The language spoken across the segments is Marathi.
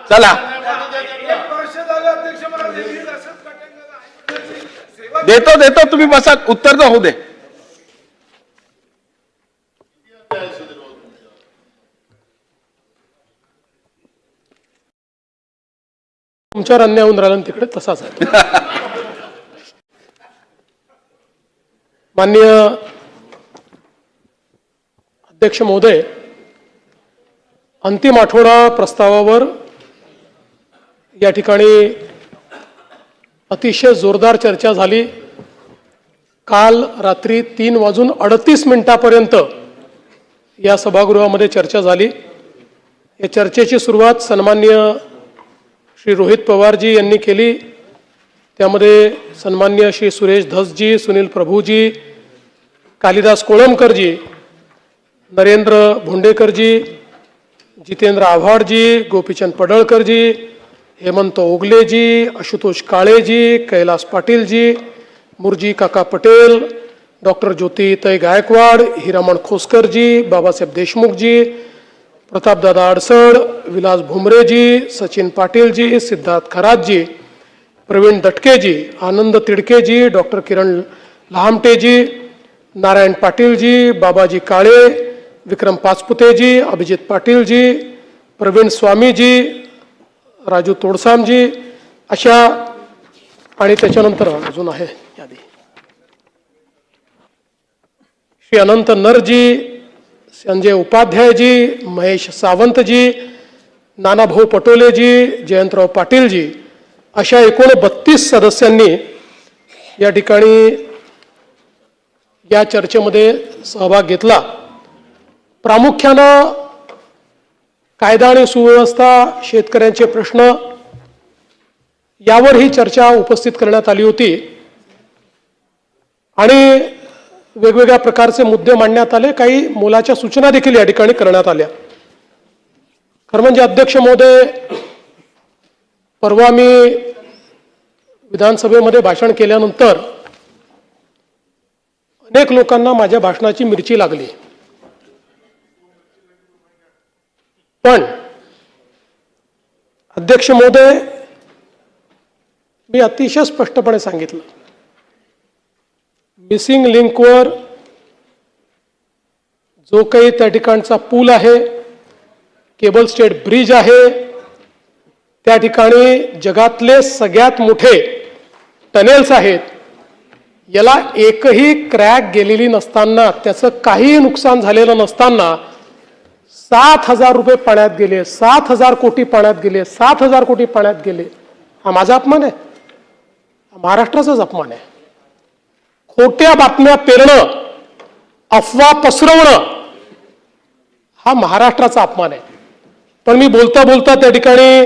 चला देतो तुम्ही बसा, उत्तर तर होऊ दे. तुमच्यावर अन्याय होऊन राहिला तिकडे तसाच आहे. माननीय अध्यक्ष महोदय, अंतिम आठवडा प्रस्तावावर या ठिकाणी अतिशय जोरदार चर्चा झाली. काल रात्री 3:38 या सभागृहामध्ये चर्चा झाली. या चर्चेची सुरुवात सन्माननीय श्री रोहित पवारजी यांनी केली. त्यामध्ये सन्माननीय श्री सुरेश धसजी, सुनील प्रभूजी, कालिदास कोळंबकरजी, नरेंद्र भोंडेकरजी, जितेंद्र आव्हाडजी, गोपीचंद पडळकरजी, हेमंत ओगलेजी, आशुतोष काळेजी, कैलास पाटीलजी, मुरजी काका पटेल, डॉक्टर ज्योतिताई गायकवाड, हिरामण खोसकरजी, बाबासाहेब देशमुखजी, प्रतापदादा अडसड, विलास भुमरेजी, सचिन पाटीलजी, सिद्धार्थ खरातजी, प्रवीण दटकेजी, आनंद तिडकेजी, डॉक्टर किरण लहामटेजी, नारायण पाटीलजी, बाबाजी काळे, विक्रम पाचपुतेजी, अभिजित पाटीलजी, प्रवीण स्वामीजी, राजू तोडसामजी, अशा आणि त्याच्यानंतर अजून आहे यादी श्री अनंत नरजी, संजय उपाध्यायजी, महेश सावंतजी, नानाभाऊ पटोलेजी, जयंतराव पाटीलजी, अशा एकूण 32 सदस्यांनी या ठिकाणी या चर्चेमध्ये सहभाग घेतला. प्रामुख्यानं कायदा आणि सुव्यवस्था, शेतकऱ्यांचे प्रश्न यावर ही चर्चा उपस्थित करण्यात आली होती आणि वेगवेगळ्या प्रकारचे मुद्दे मांडण्यात आले. काही मोलाच्या सूचना देखील या ठिकाणी करण्यात आल्या. खरं म्हणजे अध्यक्ष महोदय, परवा मी विधानसभेमध्ये भाषण केल्यानंतर अनेक लोकांना माझ्या भाषणाची मिरची लागली. पण अध्यक्ष महोदय, मी अतिशय स्पष्टपणे सांगितलं, मिसिंग लिंकवर जो काही त्या ठिकाणचा पूल आहे, केबल स्टेट ब्रिज आहे, त्या ठिकाणी जगातले सगळ्यात मोठे टनेल्स आहेत, याला एकही क्रॅक गेलेली नसताना, त्याचं काही नुकसान झालेलं नसताना 7,000 रुपये पाण्यात गेले, 7,000 कोटी पाण्यात गेले, 7,000 कोटी पाण्यात गेले. हा माझा अपमान आहे? महाराष्ट्राचाच अपमान आहे. खोट्या बातम्या पेरणं, अफवा पसरवणं हा महाराष्ट्राचा अपमान आहे. पण मी बोलता बोलता त्या ठिकाणी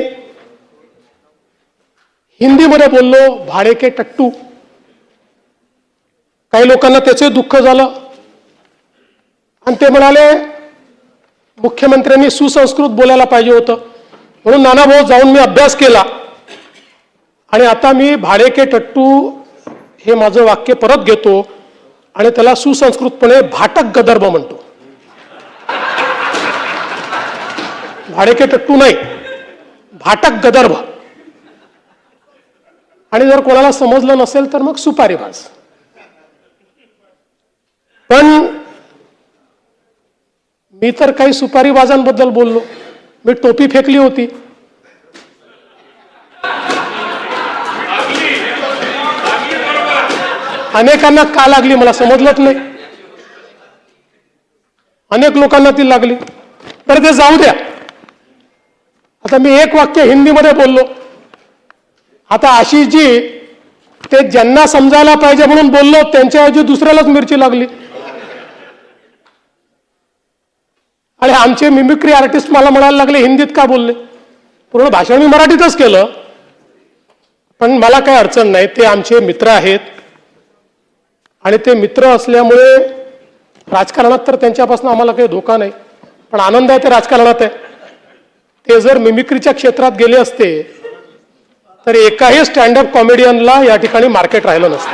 हिंदीमध्ये बोललो, भाडे के टट्टू. काही लोकांना त्याचे दुःख झालं आणि ते म्हणाले मुख्यमंत्र्यांनी सुसंस्कृत बोलायला पाहिजे होतं. म्हणून नानाभाऊ जाऊन मी अभ्यास केला आणि आता मी भाडे के टट्टू हे माझं वाक्य परत घेतो आणि त्याला सुसंस्कृतपणे भाटक गदर्भ म्हणतो. भाडे के टट्टू नाही, भाटक गदर्भ. आणि जर कोणाला समजलं नसेल तर मग सुपारीबाज. पण मी तर काही सुपारीबाजांबद्दल बोललो. मी टोपी फेकली होती. अनेकांना का लागली मला समजलंच नाही. अनेक लोकांना ती लागली. तर ते जाऊ द्या. आता मी एक वाक्य हिंदीमध्ये बोललो. आता आशिषजी ते ज्यांना समजायला पाहिजे म्हणून बोललो, त्यांच्याऐवजी दुसऱ्यालाच मिरची लागली. आणि आमचे मिमिक्री आर्टिस्ट मला म्हणायला लागले हिंदीत का बोलले. पूर्ण भाषण मी मराठीतच केलं. पण मला काही अडचण नाही. ते आमचे मित्र आहेत आणि ते मित्र असल्यामुळे राजकारणात तर त्यांच्यापासून आम्हाला काही धोका नाही. पण आनंद आहे ते राजकारणात आहे. ते जर मिमिक्रीच्या क्षेत्रात गेले असते तर एकाही स्टँडअप कॉमेडियनला या ठिकाणी मार्केट राहिलं नसतं.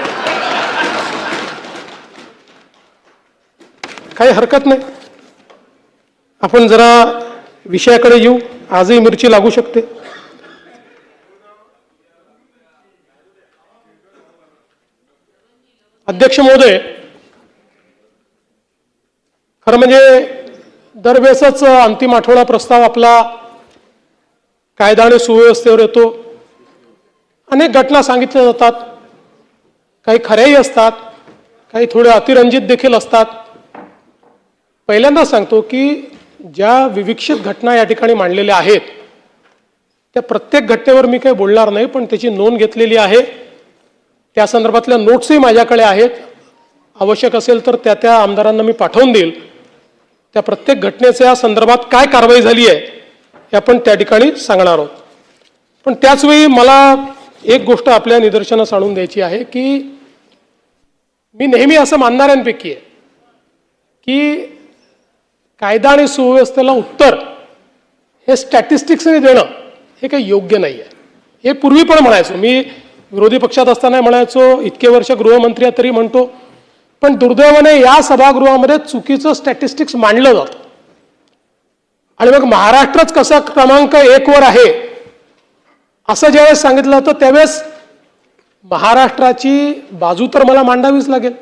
काही हरकत नाही. आपण जरा विषयाकडे येऊ. आजही मिरची लागू शकते. अध्यक्ष महोदय, खरं म्हणजे दरवेळेसच अंतिम आठवडा प्रस्ताव आपला कायदा आणि सुव्यवस्थेवर येतो. अनेक घटना सांगितल्या जातात, काही खऱ्याही असतात, काही थोड्या अतिरंजित देखील असतात. पहिल्यांदा सांगतो की ज्या विविक्षित घटना या ठिकाणी मांडलेल्या आहेत त्या प्रत्येक घटनेवर मी काही बोलणार नाही, पण त्याची नोंद घेतलेली आहे. त्या संदर्भातल्या नोट्सही माझ्याकडे आहेत. आवश्यक असेल तर त्या आमदारांना मी पाठवून देईल. त्या प्रत्येक घटनेच्या संदर्भात काय कारवाई झाली आहे हे आपण त्या ठिकाणी सांगणार आहोत. पण त्याचवेळी मला एक गोष्ट आपल्या निदर्शनास आणून द्यायची आहे की मी नेहमी असं मानणाऱ्यांपैकी आहे की कायदा आणि सुव्यवस्थेला उत्तर हे स्टॅटिस्टिक्सने देणं हे काही योग्य नाही आहे. हे पूर्वी पण म्हणायचो, मी विरोधी पक्षात असताना म्हणायचो, इतके वर्ष गृहमंत्री तरी म्हणतो. पण दुर्दैवाने या सभागृहामध्ये चुकीचं स्टॅटिस्टिक्स मांडलं जातं आणि मग महाराष्ट्रच कसा क्रमांक 1 वर आहे असं ज्यावेळेस सांगितलं होतं त्यावेळेस महाराष्ट्राची बाजू तर मला मांडावीच लागेल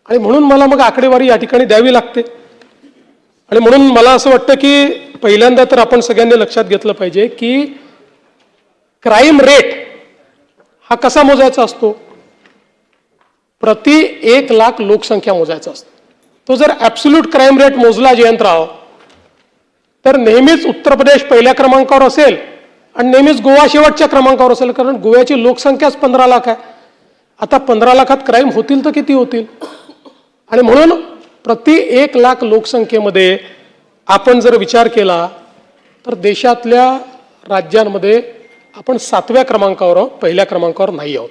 आणि म्हणून मला मग आकडेवारी या ठिकाणी द्यावी लागते. आणि म्हणून मला असं वाटतं की पहिल्यांदा तर आपण सगळ्यांनी लक्षात घेतलं पाहिजे की क्राईम रेट हा कसा मोजायचा असतो. प्रति 1 लाख लोकसंख्या मोजायचा असतो. तो जर ॲब्सोल्यूट क्राईम रेट मोजला जयंतराव तर नेहमीच उत्तर प्रदेश पहिल्या क्रमांकावर असेल आणि नेहमीच गोवा शेवटच्या क्रमांकावर असेल, कारण गोव्याची लोकसंख्याच 15 लाख आहे. आता 15 लाखात क्राईम होतील तर किती होतील. आणि म्हणून प्रति 1 लाख लोकसंख्येमध्ये आपण जर विचार केला तर देशातल्या राज्यांमध्ये आपण 7व्या क्रमांकावर आहोत, पहिल्या क्रमांकावर नाही आहोत.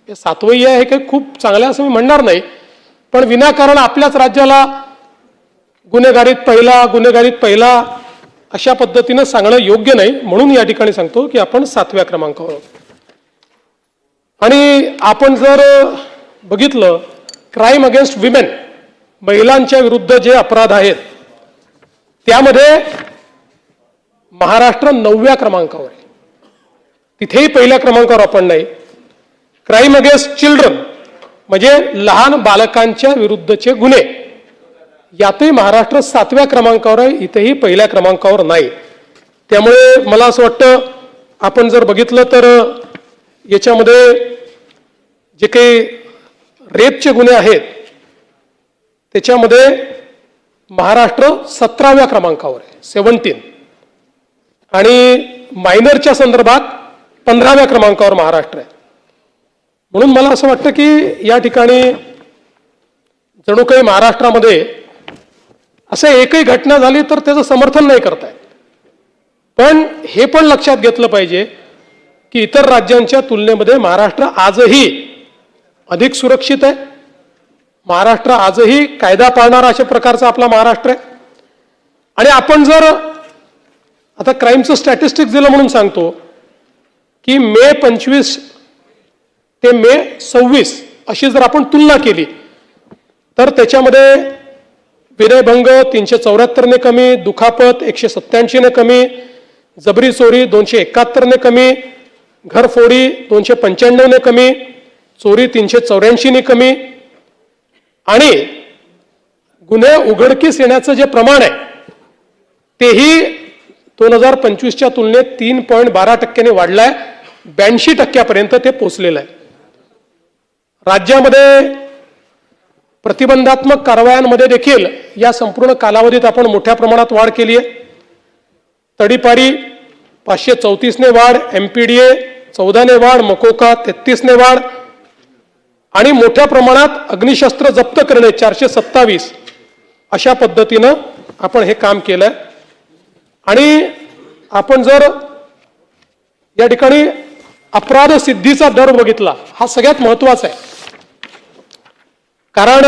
हे 7वं आहे हे काही खूप चांगलं असं मी म्हणणार नाही, पण विनाकारण आपल्याच राज्याला गुन्हेगारीत पहिला अशा पद्धतीनं सांगणं योग्य नाही. म्हणून या ठिकाणी सांगतो की आपण 7व्या क्रमांकावर आहोत. आणि आपण जर बघितलं क्राईम अगेन्स्ट विमेन, महिलांच्या विरुद्ध जे अपराध आहेत त्यामध्ये महाराष्ट्र 9व्या क्रमांकावर आहे. तिथेही पहिल्या क्रमांकावर आपण नाही. क्राईम अगेन्स्ट चिल्ड्रन म्हणजे लहान बालकांच्या विरुद्धचे गुन्हे यातही महाराष्ट्र 7व्या क्रमांकावर आहे, इथेही पहिल्या क्रमांकावर नाही. त्यामुळे मला असं वाटतं आपण जर बघितलं तर याच्यामध्ये जे काही रेपचे गुन्हे आहेत त्याच्यामध्ये महाराष्ट्र 17व्या क्रमांकावर आहे, 17. आणि मायनरच्या संदर्भात 15व्या क्रमांकावर महाराष्ट्र आहे. म्हणून मला असं वाटतं की या ठिकाणी जणू काही महाराष्ट्रामध्ये असं एकही घटना झाली तर त्याचं समर्थन नाही करता येत. पण हे पण लक्षात घेतलं पाहिजे की इतर राज्यांच्या तुलनेमध्ये महाराष्ट्र आजही अधिक सुरक्षित आहे. महाराष्ट्र आजही कायदा पाळणारा अशा प्रकारचा आपला महाराष्ट्र आहे. आणि आपण जर आता क्राईमचं स्टॅटिस्टिक्स दिलं म्हणून सांगतो की मे 25 ते मे 26 अशी जर आपण तुलना केली तर त्याच्यामध्ये विनयभंग 374 ने कमी, दुखापत 187 ने कमी, जबरी चोरी 271 ने कमी, घरफोडी 295 ने कमी, चोरी 384 ने कमी आणि गुन्हे उघडकीस येण्याचं जे प्रमाण आहे तेही 2025च्या तुलनेत 3.12% वाढलंय, 82% ते पोहोचलेलं आहे. राज्यामध्ये प्रतिबंधात्मक कारवायांमध्ये देखील या संपूर्ण कालावधीत आपण मोठ्या प्रमाणात वाढ केली आहे. तडीपारी 534 ने वाढ, MPDA 14 ने वाढ, मकोका 33 ने वाढ आणि मोठ्या प्रमाणात अग्निशस्त्र जप्त करणे 427 अशा पद्धतीनं आपण हे काम केलंय. आणि आपण जर या ठिकाणी अपराध सिद्धीचा दर बघितला, हा सगळ्यात महत्वाचा आहे. कारण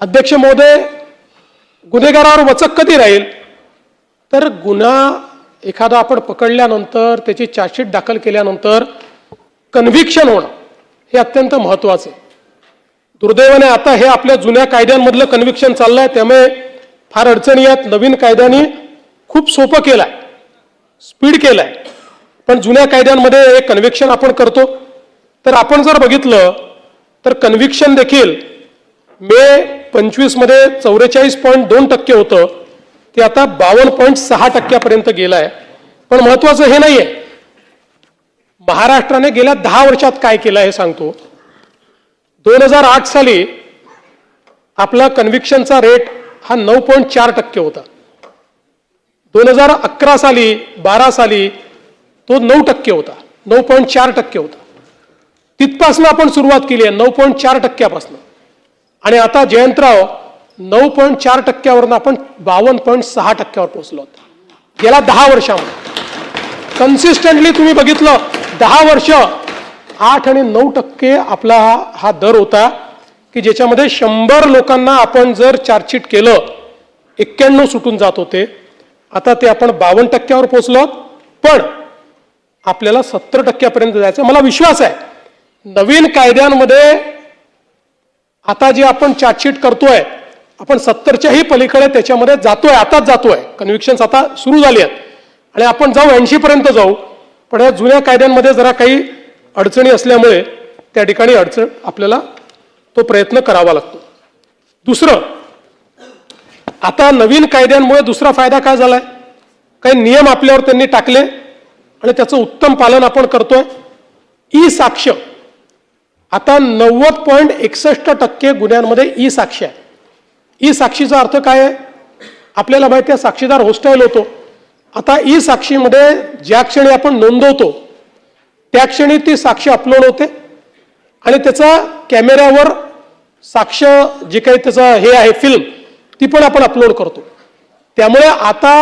अध्यक्ष महोदय, गुन्हेगारावर वचक कधी राहील तर गुन्हा एखादा आपण पकडल्यानंतर त्याची चार्जशीट दाखल केल्यानंतर कन्व्हिक्शन होणं हे अत्यंत महत्वाचं आहे. दुर्दैवाने आता हे आपल्या जुन्या कायद्यांमधलं कन्व्हिक्शन चाललंय, त्यामुळे फार अडचणी आहेत. नवीन कायद्यांनी खूप सोपं केलंय, स्पीड केलंय, पण जुन्या कायद्यांमध्ये एक कन्व्हिक्शन आपण करतो. तर आपण जर बघितलं तर कन्व्हिक्शन देखील मे 25 मध्ये 44.2% होतं, ते आता 52.6% गेलं आहे. पण महत्वाचं हे नाहीये, महाराष्ट्राने गेल्या 10 वर्षात काय केलं हे सांगतो. 2008 साली आपला कन्व्हिक्शनचा रेट हा 9.4% होता. 2011 साली 12 साली तो 9% होता, 9.4% होता. तिथपासून आपण सुरुवात केली आहे 9.4%पासून, आणि आता जयंतराव 9.4%वरून आपण 52.6%वर पोहोचलो होतो गेल्या 10 वर्षामध्ये. कन्सिस्टंटली तुम्ही बघितलं 10 वर्ष 8 आणि 9% आपला हा दर होता, की ज्याच्यामध्ये 100 लोकांना आपण जर चार्जशीट केलं 91 सुटून जात होते. आता ते आपण 52%वर पोहोचलो, पण आपल्याला 70%पर्यंत जायचं. मला विश्वास आहे नवीन कायद्यांमध्ये आता जे आपण चार्जशीट करतोय आपण 70च्याही पलीकडे त्याच्यामध्ये जातोय, आताच जातोय. कन्व्हिक्शन्स आता सुरू झाली आहेत आणि आपण जाऊ 80 पर्यंत जाऊ. पण या जुन्या कायद्यांमध्ये जरा काही अडचणी असल्यामुळे त्या ठिकाणी आपल्याला तो प्रयत्न करावा लागतो. दुसरं, आता नवीन कायद्यांमुळे दुसरा फायदा काय झालाय, काही नियम आपल्यावर त्यांनी टाकले आणि त्याचं उत्तम पालन आपण करतोय. ई साक्ष, आता 90.61% गुन्ह्यांमध्ये ई साक्ष आहे. ई साक्षीचा अर्थ काय आहे आपल्याला माहिती आहे, साक्षीदार होस्टाईल होतो. आता ई साक्षीमध्ये ज्या क्षणी आपण नोंदवतो त्या क्षणी ती साक्ष अपलोड होते आणि त्याचा कॅमेऱ्यावर साक्ष जे काही त्याचं हे आहे फिल्म ती पण आपण अपलोड करतो. त्यामुळे आता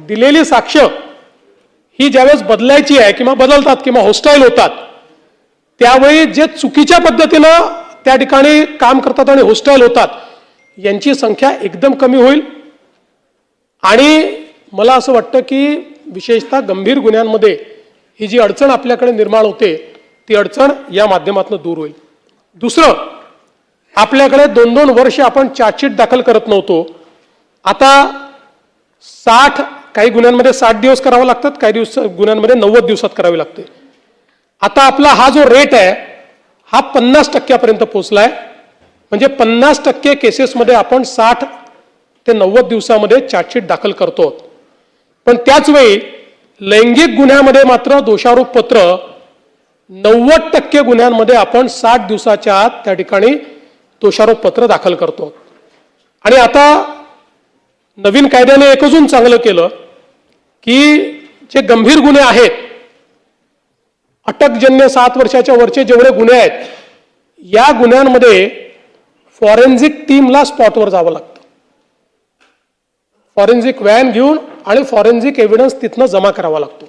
दिलेली साक्ष ही ज्यावेळेस बदलायची आहे किंवा बदलतात किंवा होस्टाईल होतात त्यावेळी जे चुकीच्या पद्धतीनं त्या ठिकाणी काम करतात आणि होस्टाईल होतात यांची संख्या एकदम कमी होईल. आणि मला असं वाटतं की विशेषतः गंभीर गुन्ह्यांमध्ये ही जी अडचण आपल्याकडे निर्माण होते ती अडचण या माध्यमातून दूर होईल. दुसरं, आपल्याकडे 2-2 वर्ष आपण चार्जशीट दाखल करत नव्हतो. आता 60 काही गुन्ह्यांमध्ये 60 दिवस करावं लागतात, काही गुन्ह्यांमध्ये 90 दिवसात करावे लागते. आता आपला हा जो रेट आहे हा 50% पोहोचलाय. म्हणजे 50% केसेसमध्ये आपण 60 ते 90 दिवसामध्ये चार्जशीट दाखल करतो. पण त्याच वेळी लैंगिक गुन्ह्यामध्ये मात्र दोषारोप पत्र 90% गुन्ह्यांमध्ये आपण 60 दिवसाच्या आत त्या ठिकाणी दोषारोप पत्र दाखल करतो. आणि आता नवीन कायद्याने एक अजून चांगलं केलं की जे गंभीर गुन्हे आहेत, अटकजन्य 7 वर्षाच्या वरचे जेवढे गुन्हे आहेत या गुन्ह्यांमध्ये फॉरेन्सिक टीमला स्पॉटवर जावं लागतं. फॉरेन्सिक व्हॅन घेऊन आणि फॉरेन्सिक एव्हिडन्स तिथनं जमा करावा लागतो.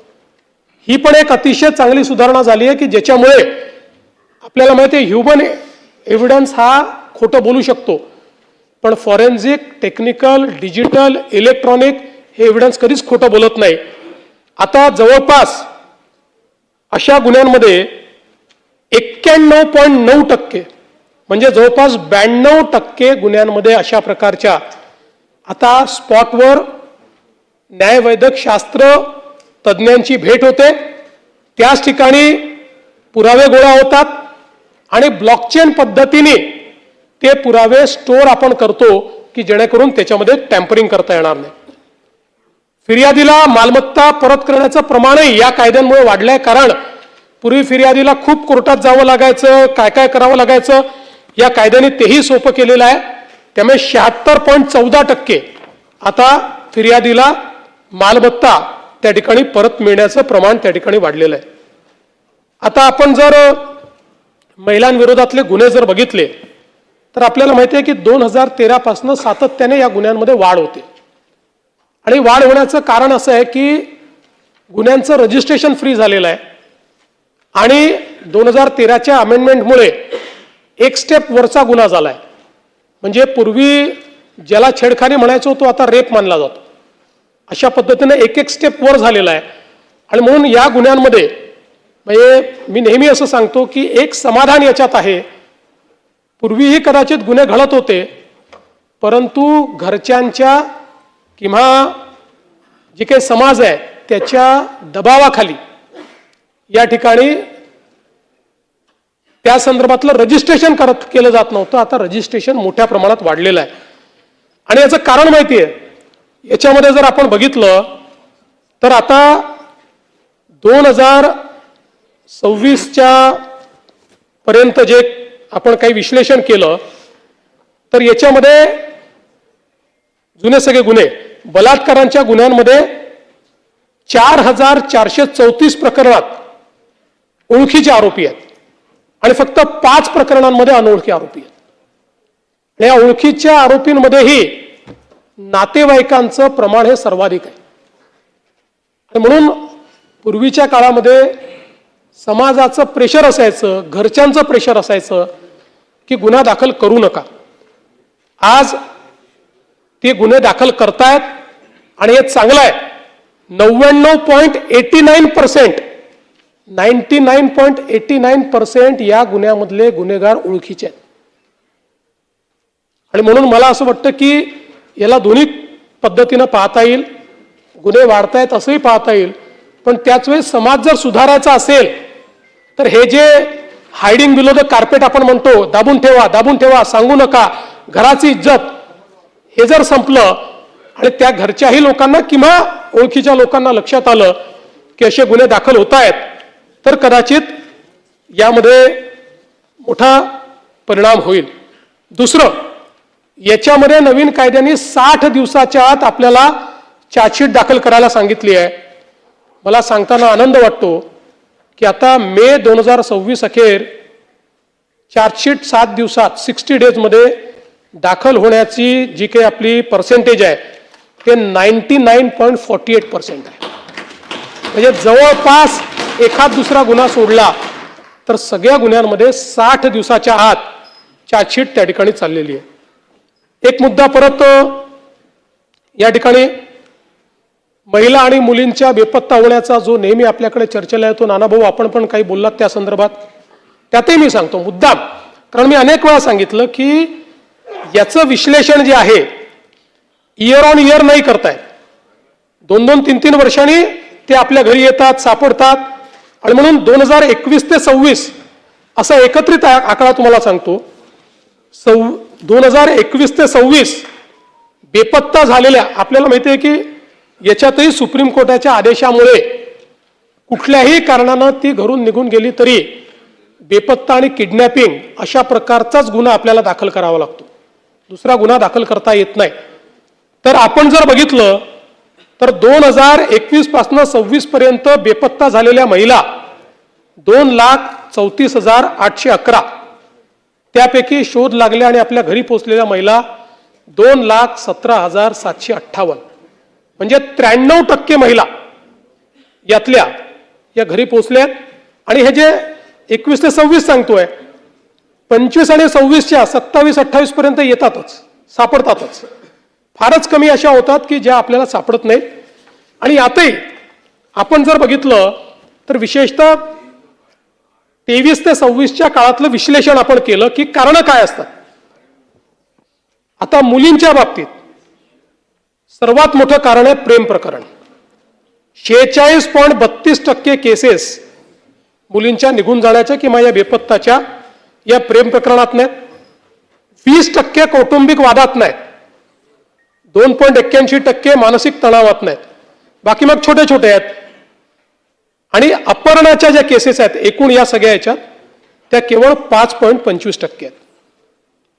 ही पण एक अतिशय चांगली सुधारणा झाली आहे की ज्याच्यामुळे आपल्याला माहिती आहे ह्युमन एव्हिडन्स हा खोटं बोलू शकतो, पण फॉरेन्सिक, टेक्निकल, डिजिटल, इलेक्ट्रॉनिक हे एव्हिडन्स कधीच खोटं बोलत नाही. आता जवळपास अशा गुन्ह्यांमध्ये 91.9% म्हणजे जवळपास 92% गुन्ह्यांमध्ये अशा प्रकारच्या आता स्पॉटवर न्यायवैद्यक शास्त्र तज्ज्ञांची भेट होते. त्याच ठिकाणी पुरावे गोळा होतात आणि ब्लॉकचेन पद्धतीने ते पुरावे स्टोअर आपण करतो की जेणेकरून त्याच्यामध्ये टॅम्परिंग करता येणार नाही. फिर्यादीला मालमत्ता परत करण्याचं प्रमाणही या कायद्यांमुळे वाढलंय. कारण पूर्वी फिर्यादीला खूप कोर्टात जावं लागायचं, काय काय करावं लागायचं. या कायद्याने तेही सोपं केलेलं आहे. त्यामुळे 76.14% आता फिर्यादीला मालमत्ता त्या ठिकाणी परत मिळण्याचं प्रमाण त्या ठिकाणी वाढलेलं आहे. आता आपण जर महिलांविरोधातले गुन्हे जर बघितले तर आपल्याला माहिती आहे की 2013 पासून सातत्याने या गुन्ह्यांमध्ये वाढ होते. आणि वाढ होण्याचं कारण असं आहे की गुन्ह्यांचं रजिस्ट्रेशन फ्री झालेलं आहे आणि 2013च्या अमेंडमेंटमुळे एक स्टेप वरचा गुन्हा झालाय. म्हणजे पूर्वी ज्याला छेडखानी म्हणायचो तो आता रेप मानला जातो. अशा पद्धतीने एक स्टेप वर झालेला आहे. आणि म्हणून या गुन्ह्यांमध्ये म्हणजे मी नेहमी असं सांगतो की एक समाधान याच्यात आहे. पूर्वीही कदाचित गुन्हे घडत होते, परंतु घरच्यांच्या किंवा जे काही समाज आहे त्याच्या दबावाखाली या ठिकाणी त्या संदर्भातलं रजिस्ट्रेशन केलं जात नव्हतं. आता रजिस्ट्रेशन मोठ्या प्रमाणात वाढलेलं आहे. आणि याचं कारण माहिती आहे, याच्यामध्ये जर आपण बघितलं तर आता 2026च्या पर्यंत जे आपण काही विश्लेषण केलं तर याच्यामध्ये जुने सगळे गुन्हे, बलात्कारांच्या गुन्ह्यांमध्ये 4434 प्रकरणात ओळखीचे आरोपी आहेत आणि फक्त 5 प्रकरणांमध्ये अनोळखी आरोपी आहेत. या ओळखीच्या आरोपींमध्येही नातेवाईकांचं प्रमाण हे सर्वाधिक आहे. म्हणून पूर्वीच्या काळामध्ये समाजाचं प्रेशर असायचं, घरच्यांचं प्रेशर असायचं की गुन्हा दाखल करू नका. आज ते गुन्हे दाखल करतायत आणि हे चांगलं आहे. 99.89% या गुन्ह्यामधले गुन्हेगार ओळखीचे आहेत. आणि म्हणून मला असं वाटतं की याला दोन्ही पद्धतीनं पाहता येईल. गुन्हे वाढतायत असंही पाहता येईल, पण त्याच वेळी समाज जर सुधारायचा असेल तर हे जे हायडिंग बिलो द कार्पेट आपण म्हणतो, दाबून ठेवा, सांगू नका, घराची इज्जत, हे जर संपलं आणि त्या घरच्याही लोकांना किंवा ओळखीच्या लोकांना लक्षात आलं की असे गुन्हे दाखल होत आहेत, तर कदाचित यामध्ये मोठा परिणाम होईल. दुसरं, याच्यामध्ये नवीन कायद्याने 60 दिवसाच्या आत आपल्याला चार्जशीट दाखल करायला सांगितली आहे. मला सांगताना आनंद वाटतो की आता मे 2026 अखेर चार्जशीट 7 दिवसात 60 डेजमध्ये दाखल होण्याची जी काही आपली पर्सेंटेज आहे ते 99.48% आहे. म्हणजे जवळपास एखाद दुसरा गुन्हा सोडला तर सगळ्या गुन्ह्यांमध्ये 60 दिवसाच्या आत चार्जशीट त्या ठिकाणी चाललेली आहे. एक मुद्दा परत या ठिकाणी महिला आणि मुलींच्या बेपत्ता होण्याचा जो नेहमी आपल्याकडे चर्चेला येतो, नानाभाऊ आपण पण काही बोललात त्या संदर्भात, त्यातही मी सांगतो मुद्दाम, कारण मी अनेक वेळा सांगितलं की याचं विश्लेषण जे आहे इयर ऑन इयर नाही करतायत. 2-2, 3-3 वर्षांनी ते आपल्या घरी येतात, सापडतात. आणि म्हणून 2021 ते 26 असा एकत्रित आकडा तुम्हाला सांगतो. 2021 ते 26 बेपत्ता झालेल्या, आपल्याला माहिती आहे की याच्यातही सुप्रीम कोर्टाच्या आदेशामुळे कुठल्याही कारणानं ती घरून निघून गेली तरी बेपत्ता आणि किडनॅपिंग अशा प्रकारचाच गुन्हा आपल्याला दाखल करावा लागतो. दुसरा गुन्हा दाखल करता येत नाही. तर आपण जर बघितलं तर 2021 पासून 26 पर्यंत बेपत्ता झालेल्या महिला 2,34,811, त्यापैकी शोध लागल्या आणि आपल्या घरी पोहोचलेल्या महिला 2,17,758, म्हणजे 93% महिला यातल्या या घरी पोहोचल्यात. आणि हे जे 21 ते 26 सांगतोय, 25 आणि 26च्या 27-28 पर्यंत येतातच, सापडतातच. फारच कमी अशा होतात की ज्या आपल्याला सापडत नाहीत. आणि यातही आपण जर बघितलं तर विशेषतः 23 ते 26च्या काळातलं विश्लेषण आपण केलं की कारणं काय असतात. आता मुलींच्या बाबतीत सर्वात मोठं कारण आहे प्रेम प्रकरण. 46.32% केसेस मुलींच्या निघून जाण्याच्या किंवा या बेपत्ताच्या या प्रेम प्रकरणात नाहीत. 20% कौटुंबिक वादात नाहीत. 2.81% मानसिक तणावात नाहीत. बाकी मग छोटे छोटे आहेत. आणि अपहरणाच्या ज्या केसेस आहेत एकूण या सगळ्या याच्यात त्या केवळ 5.25% आहेत.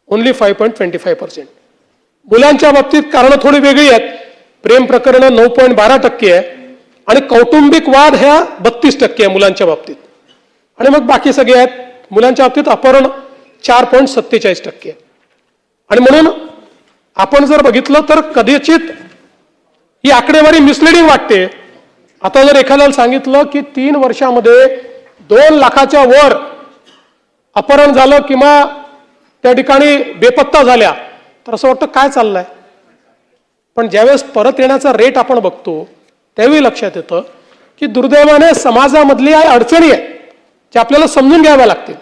ओन्ली 5.25%. मुलांच्या बाबतीत कारणं थोडी वेगळी आहेत. प्रेम प्रकरणं 9.12% आहे आणि कौटुंबिक वाद ह्या 32% आहे मुलांच्या बाबतीत. आणि मग बाकी सगळे आहेत. मुलांच्या बाबतीत अपहरण 4.47% आहे. आणि म्हणून आपण जर बघितलं तर कदाचित ही आकडेवारी मिसलिडिंग वाटते. आता जर एखाद्याला सांगितलं की 3 वर्षामध्ये 2 लाखाच्या वर अपहरण झालं किंवा त्या ठिकाणी बेपत्ता झाल्या तर असं वाटतं काय चाललंय. पण ज्यावेळेस परत येण्याचा रेट आपण बघतो त्यावेळी लक्षात येतं की दुर्दैवाने समाजामधल्या अडचणी आहेत ज्या आपल्याला समजून घ्याव्या लागतील.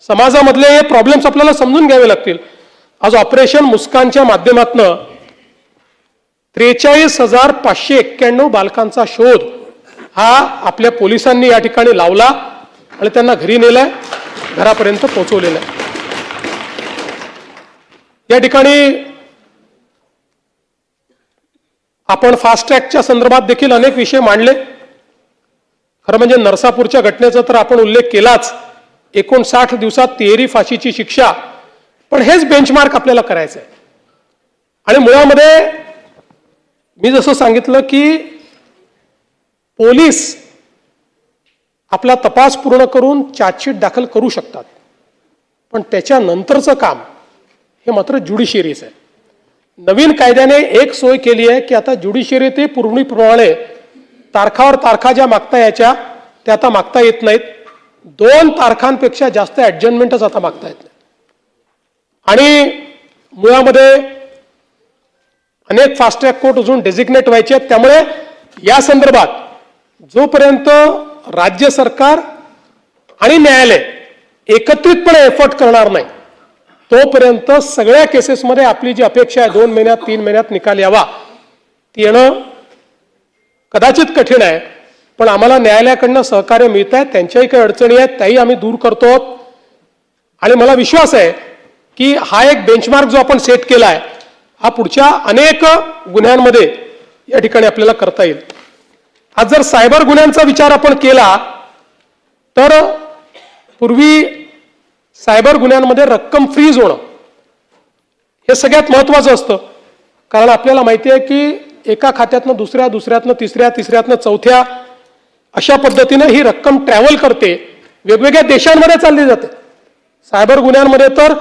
समाजामधले हे प्रॉब्लेम्स आपल्याला समजून घ्यावे लागतील. आज ऑपरेशन मुस्कानच्या माध्यमातून 43,591 बालकांचा शोध हा आपल्या पोलिसांनी या ठिकाणी लावला आणि त्यांना घरी नेलाय. घरापर्यंत पोहोचवलेलं आहे. या ठिकाणी आपण फास्ट ट्रॅकच्या संदर्भात देखील अनेक विषय मांडले. खरं म्हणजे नरसापूरच्या घटनेचा तर आपण उल्लेख केलाच. 59 दिवसात तिहेरी फाशीची शिक्षा, पण हेच बेंचमार्क आपल्याला करायचं आहे. आणि मुळामध्ये मी जसं सांगितलं की पोलीस आपला तपास पूर्ण करून चार्जशीट दाखल करू शकतात, पण त्याच्यानंतरचं काम हे मात्र ज्युडिशियरीचं आहे. नवीन कायद्याने एक सोय केली आहे की आता ज्युडिशियरी ते पूर्वीप्रमाणे तारखावर तारखा ज्या मागता यायच्या त्या आता मागता येत नाहीत. 2 तारखांपेक्षा जास्त ॲडजमेंटच आता मागता येत नाही. आणि मुळामध्ये अनेक फास्ट ट्रॅक कोर्ट अजून डेझिग्नेट व्हायचे आहेत. त्यामुळे या संदर्भात जोपर्यंत राज्य सरकार आणि न्यायालय एकत्रितपणे एफर्ट करणार नाही तोपर्यंत सगळ्या केसेसमध्ये आपली जी अपेक्षा आहे 2 महिन्यात 3 महिन्यात निकाल यावा ती येणं कदाचित कठीण आहे. पण आम्हाला न्यायालयाकडनं सहकार्य मिळत आहे. त्यांच्याही काही अडचणी आहेत त्याही आम्ही दूर करतो. आणि मला विश्वास आहे की हा एक बेंचमार्क जो आपण सेट केला आहे हा पुढच्या अनेक गुन्ह्यांमध्ये या ठिकाणी आपल्याला करता येईल. आज जर सायबर गुन्ह्यांचा विचार आपण केला तर पूर्वी सायबर गुन्ह्यांमध्ये रक्कम फ्रीज होणं हे सगळ्यात महत्त्वाचं असतं. कारण आपल्याला माहिती आहे की एका खात्यातनं दुसऱ्या, दुसऱ्यातनं तिसऱ्या, तिसऱ्यातनं चौथ्या अशा पद्धतीनं ही रक्कम ट्रॅव्हल करते, वेगवेगळ्या देशांमध्ये चालली जाते. सायबर गुन्ह्यांमध्ये तर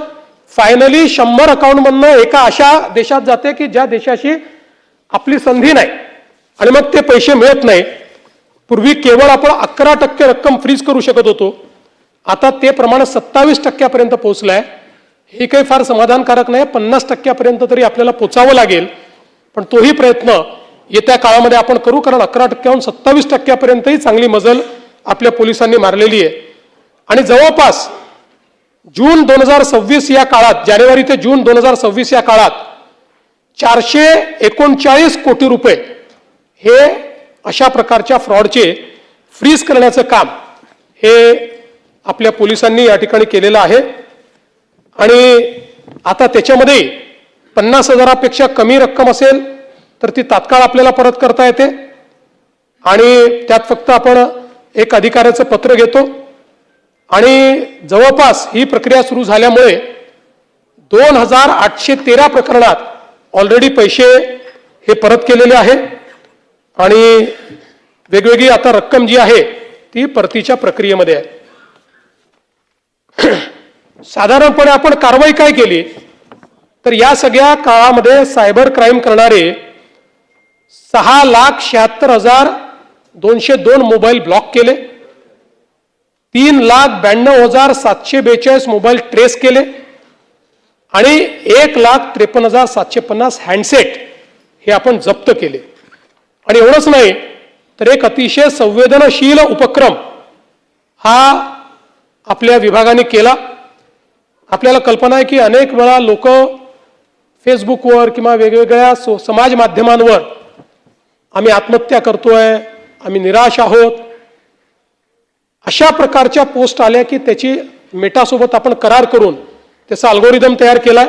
फायनली 100 अकाउंटमधनं एका अशा देशात जाते की ज्या देशाशी आपली संधी नाही आणि मग ते पैसे मिळत नाही. पूर्वी केवळ आपण 11% रक्कम फ्रीज करू शकत होतो, आता ते प्रमाण 27% पोहोचलं आहे. हे काही फार समाधानकारक नाही. 50% तरी आपल्याला पोचावं लागेल, पण तोही प्रयत्न येत्या काळामध्ये आपण करू. कारण 11%हून 27%पर्यंतही चांगली मजल आपल्या पोलिसांनी मारलेली आहे. आणि जवळपास जून 2026 या काळात, जानेवारी ते जून 2026 या काळात 439 कोटी रुपये हे अशा प्रकारच्या फ्रॉडचे फ्रीज करण्याचं काम हे आपल्या पोलिसांनी या ठिकाणी केलेलं आहे. आणि आता त्याच्यामध्ये 50,000पेक्षा कमी रक्कम असेल तर ती तात्काळ आपल्याला परत करता येते. आणि त्यात फक्त आपण एक अधिकाऱ्याचं पत्र घेतो आणि जवळपास ही प्रक्रिया सुरू झाल्यामुळे 2813 प्रकरणात ऑलरेडी पैसे हे परत केलेले आहे. आणि वेगवेगळी आता रक्कम जी आहे ती परतीच्या प्रक्रियेमध्ये आहे. साधारणपणे आपण कारवाई काय केली तर या सगळ्या काळामध्ये सायबर क्राईम करणारे 6,76,202 मोबाईल ब्लॉक केले, 3,92,742 मोबाईल ट्रेस केले आणि 1,53,750 हँडसेट हे आपण जप्त केले. आणि एवढंच नाही तर एक अतिशय संवेदनशील उपक्रम हा आपल्या विभागाने केला. आपल्याला कल्पना आहे की अनेक वेळा लोक फेसबुकवर किंवा वेगवेगळ्या समाज माध्यमांवर आम्ही आत्महत्या करतोय, आम्ही निराश आहोत, अशा प्रकारच्या पोस्ट आल्या की त्याची मेटासोबत आपण करार करून त्याचा अल्गोरिदम तयार केलाय.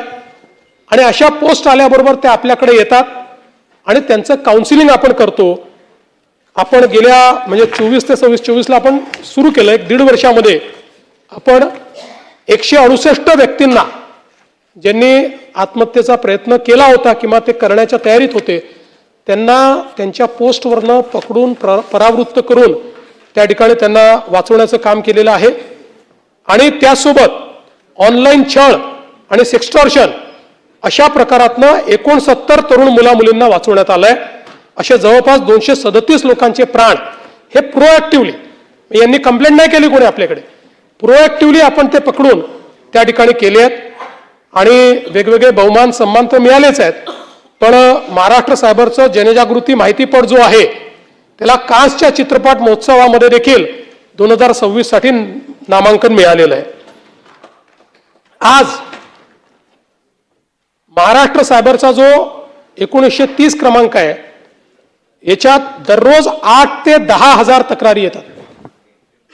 आणि अशा पोस्ट आल्याबरोबर त्या आपल्याकडे येतात आणि त्यांचं काउन्सिलिंग आपण करतो. आपण गेल्या म्हणजे 24 ते 24 आपण सुरू केलं. 1.5 वर्षामध्ये आपण 168 व्यक्तींना ज्यांनी आत्महत्येचा प्रयत्न केला होता किंवा ते करण्याच्या तयारीत होते त्यांना त्यांच्या पोस्टवरनं पकडून परावृत्त करून त्या ठिकाणी त्यांना वाचवण्याचं काम केलेलं आहे. आणि त्यासोबत ऑनलाईन छळ आणि सेक्स्टॉर्शन अशा प्रकारातनं 69 तरुण मुलामुलींना वाचवण्यात आलंय. असे जवळपास 237 लोकांचे प्राण हे प्रोएक्टिव्हली, यांनी कंप्लेंट नाही केली कोणी आपल्याकडे, प्रोएक्टिव्हली आपण ते पकडून त्या ठिकाणी केले आहेत. आणि वेगवेगळे बहुमान सन्मान तर मिळालेच आहेत, पण महाराष्ट्र सायबरचं जनजागृती माहितीपट जो आहे त्याला कान्सच्या चित्रपट महोत्सवामध्ये देखील 2026 साठी नामांकन मिळालेलं आहे. आज महाराष्ट्र सायबरचा जो 1930 क्रमांक आहे याच्यात दररोज 8 ते 10 हजार तक्रारी येतात.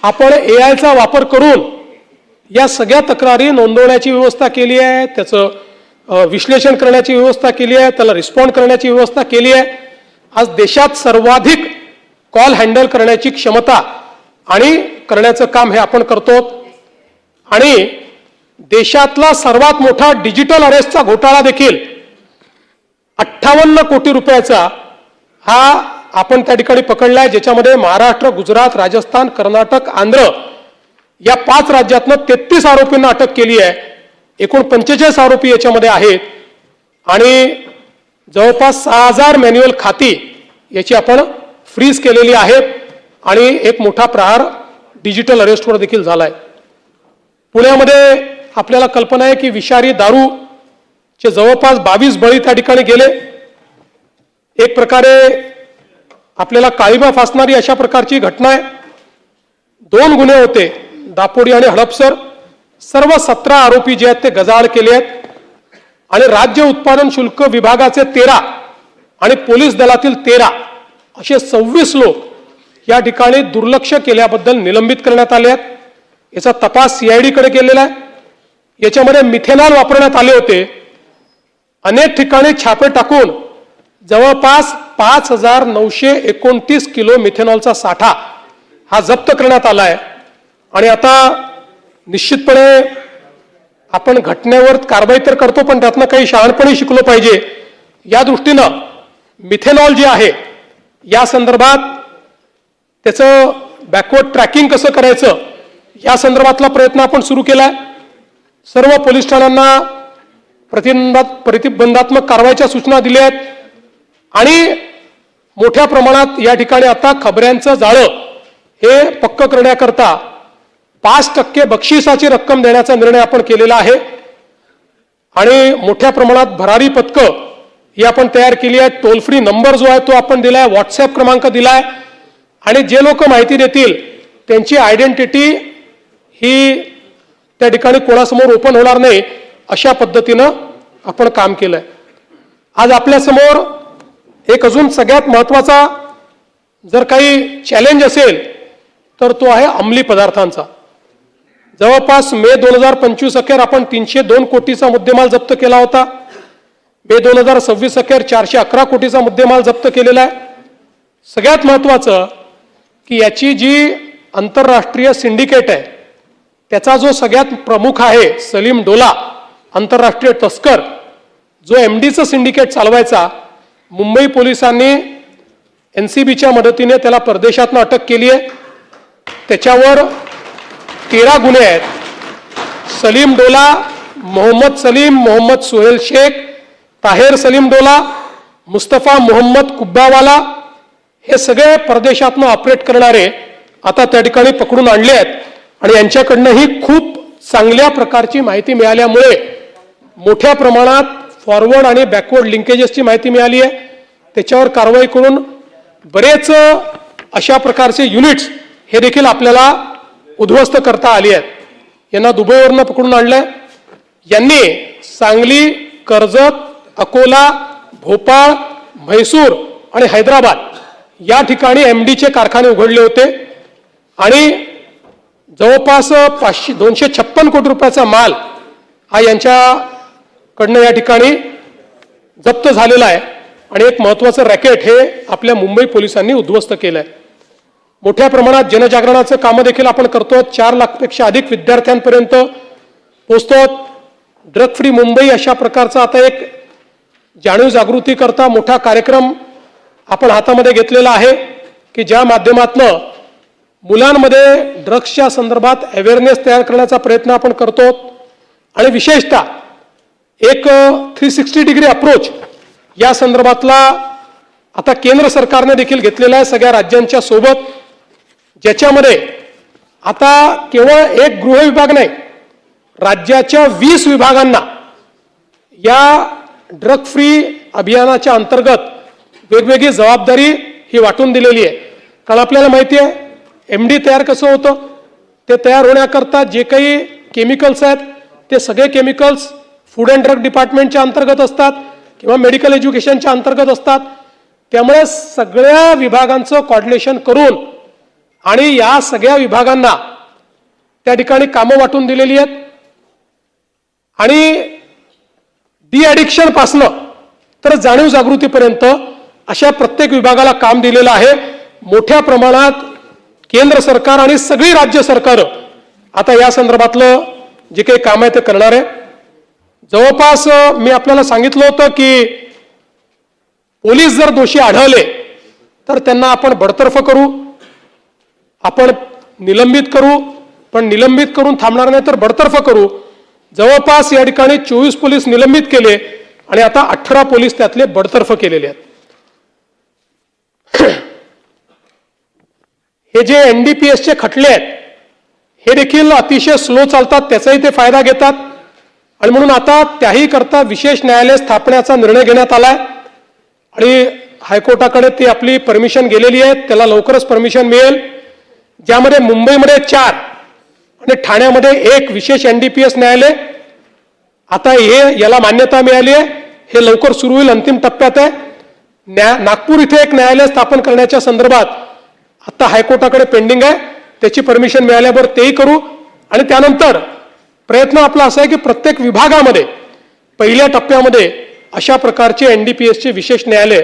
आपण एआयचा वापर करून या सगळ्या तक्रारी नोंदवण्याची व्यवस्था केली आहे, त्याचं विश्लेषण करण्याची व्यवस्था केली आहे, त्याला रिस्पॉन्ड करण्याची व्यवस्था केली आहे. आज देशात सर्वाधिक कॉल हँडल करण्याची क्षमता आणि करण्याचं काम हे आपण करतो. आणि देशातला सर्वात मोठा डिजिटल अरेस्टचा घोटाळा देखील 58 कोटी रुपयाचा हा आपण त्या ठिकाणी पकडलाय, ज्याच्यामध्ये महाराष्ट्र, गुजरात, राजस्थान, कर्नाटक, आंध्र या 5 राज्यातनं 33 आरोपींना अटक केली आहे. एकूण 45 आरोपी याच्यामध्ये आहेत आणि जवळपास 6000 मॅन्युअल खाती याची आपण फ्रीज केलेली आहेत आणि एक मोठा प्रहार डिजिटल अरेस्टवर देखील झालाय. पुण्यामध्ये आपल्याला कल्पना आहे की विषारी दारूचे जवळपास 22 बळी त्या ठिकाणी गेले. एक प्रकारे आपल्याला काळीमा फासणारी अशा प्रकारची घटना आहे. 2 गुन्हे होते, दापोडी आणि हडपसर. सर्व 17 आरोपी जे आहेत ते गजाआड केले आहेत आणि राज्य उत्पादन शुल्क विभागाचे 13 आणि पोलीस दलातील 13 असे 26 लोक या ठिकाणी दुर्लक्ष केल्याबद्दल निलंबित करण्यात आले आहेत. याचा तपास CID कडे केलेला आहे. याच्यामध्ये मिथेनॉल वापरण्यात आले होते. अनेक ठिकाणी छापे टाकून जवळपास 5929 किलो मिथेनॉलचा साठा हा जप्त करण्यात आला आहे. आणि आता निश्चितपणे आपण घटनेवर कारवाई तर करतो, पण त्यातनं काही शहाणपणी शिकलो पाहिजे. या दृष्टीनं मिथेनॉल जे आहे या संदर्भात त्याचं बॅकवर्ड ट्रॅकिंग कसं करायचं या संदर्भातला प्रयत्न आपण सुरू केलाय. सर्व पोलीस ठाण्यांना प्रतिबंधात्मक कारवाईच्या सूचना दिल्या आहेत आणि मोठ्या प्रमाणात या ठिकाणी आता खबऱ्यांचं जाळं हे पक्क करण्याकरता 5% बक्षिसाची रक्कम देण्याचा निर्णय आपण केलेला आहे आणि मोठ्या प्रमाणात भरारी पथकं ही आपण तयार केली आहे. टोल फ्री नंबर जो आहे तो आपण दिलाय, व्हॉट्सअप क्रमांक दिलाय आणि जे लोक माहिती देतील त्यांची आयडेंटिटी ही त्या ठिकाणी कोणासमोर ओपन होणार नाही अशा पद्धतीनं आपण काम केलंय. आज आपल्यासमोर एक अजून सगळ्यात महत्वाचा जर काही चॅलेंज असेल तर तो आहे अंमली पदार्थांचा. जवळपास मे 2025 अखेर आपण 302 कोटीचा मुद्देमाल जप्त केला होता. मे 2026 अखेर 411 कोटीचा मुद्देमाल जप्त केलेला आहे. सगळ्यात महत्वाचं की याची जी आंतरराष्ट्रीय सिंडिकेट आहे त्याचा जो सगळ्यात प्रमुख आहे सलीम डोला, आंतरराष्ट्रीय तस्कर, जो MDचं सिंडिकेट चालवायचा, मुंबई पोलिसांनी NCBच्या मदतीने त्याला परदेशातनं अटक केली आहे. त्याच्यावर 13 गुन्हे आहेत. सलीम डोला, मोहम्मद सलीम, मोहम्मद सुहेल शेख, ताहेर सलीम डोला, मुस्तफा मोहम्मद कुब्बावाला हे सगळे परदेशातनं ऑपरेट करणारे आता त्या ठिकाणी पकडून आणले आहेत आणि यांच्याकडनंही खूप चांगल्या प्रकारची माहिती मिळाल्यामुळे मोठ्या प्रमाणात फॉरवर्ड आणि बॅकवर्ड लिंकेजेसची माहिती मिळाली आहे. त्याच्यावर कारवाई करून बरेच अशा प्रकारचे युनिट्स हे देखील आपल्याला उद्ध्वस्त करता आली आहेत. यांना दुबईवरनं पकडून आणलंय. यांनी सांगली, कर्जत, अकोला, भोपाळ, म्हैसूर आणि हैदराबाद या ठिकाणी MDचे कारखाने उघडले होते आणि जवळपास 256 कोटी रुपयाचा माल हा यांच्याकडनं या ठिकाणी जप्त झालेला आहे आणि एक महत्वाचं रॅकेट हे आपल्या मुंबई पोलिसांनी उद्ध्वस्त केलंय. मोठ्या प्रमाणात जनजागरणाचं कामं देखील आपण करतो. 4 लाखपेक्षा अधिक विद्यार्थ्यांपर्यंत पोहोचतो. ड्रग फ्री मुंबई अशा प्रकारचा आता एक जाणीव जागृती करता मोठा कार्यक्रम आपण हातामध्ये घेतलेला आहे की ज्या माध्यमातनं मुलांमध्ये ड्रग्सच्या संदर्भात अवेअरनेस तयार करण्याचा प्रयत्न आपण करतो आणि विशेषतः एक 360 डिग्री अप्रोच या संदर्भातला आता केंद्र सरकारने देखील घेतलेला आहे सगळ्या राज्यांच्या सोबत, ज्याच्यामध्ये आता केवळ एक गृह विभाग नाही, राज्याच्या 20 विभागांना या ड्रग फ्री अभियानाच्या अंतर्गत वेगवेगळी जबाबदारी ही वाटून दिलेली आहे. कारण आपल्याला माहिती आहे MD तयार कसं होतं, ते तयार होण्याकरता जे काही केमिकल्स आहेत ते सगळे केमिकल्स फूड अँड ड्रग डिपार्टमेंटच्या अंतर्गत असतात किंवा मेडिकल एज्युकेशनच्या अंतर्गत असतात. त्यामुळे सगळ्या विभागांचं कोऑर्डिनेशन करून आणि या सगळ्या विभागांना त्या ठिकाणी कामं वाटून दिलेली आहेत आणि डी ॲडिक्शन पासनं तर जाणीव जागृतीपर्यंत अशा प्रत्येक विभागाला काम दिलेलं आहे. मोठ्या प्रमाणात केंद्र सरकार आणि सगळी राज्य सरकार आता या संदर्भातलं जे काही काम आहे ते करणार आहे. जवळपास मी आपल्याला सांगितलं होतं की पोलीस जर दोषी आढळले तर त्यांना आपण बडतर्फ करू, आपण निलंबित करू, पण निलंबित करून थांबणार नाही तर बडतर्फ करू. जवळपास या ठिकाणी 24 पोलीस निलंबित केले आणि आता 18 पोलीस त्यातले बडतर्फ केलेले आहेत. हे जे NDPSचे खटले आहेत हे देखील अतिशय स्लो चालतात, त्याचाही ते फायदा घेतात आणि म्हणून आता त्याही करता विशेष न्यायालय स्थापण्याचा निर्णय घेण्यात आलाय आणि हायकोर्टाकडे ती आपली परमिशन गेलेली आहे. त्याला लवकरच परमिशन मिळेल, ज्यामध्ये मुंबईमध्ये 4 आणि ठाण्यामध्ये 1 विशेष NDPS न्यायालय आता याला मान्यता मिळाली आहे. हे लवकर सुरू होईल, अंतिम टप्प्यात आहे. नागपूर इथे एक न्यायालय स्थापन करण्याच्या संदर्भात आता हायकोर्टाकडे पेंडिंग आहे, त्याची परमिशन मिळाल्यावर तेही करू आणि त्यानंतर प्रयत्न आपला असा आहे की प्रत्येक विभागामध्ये पहिल्या टप्प्यामध्ये अशा प्रकारचे NDPSचे विशेष न्यायालय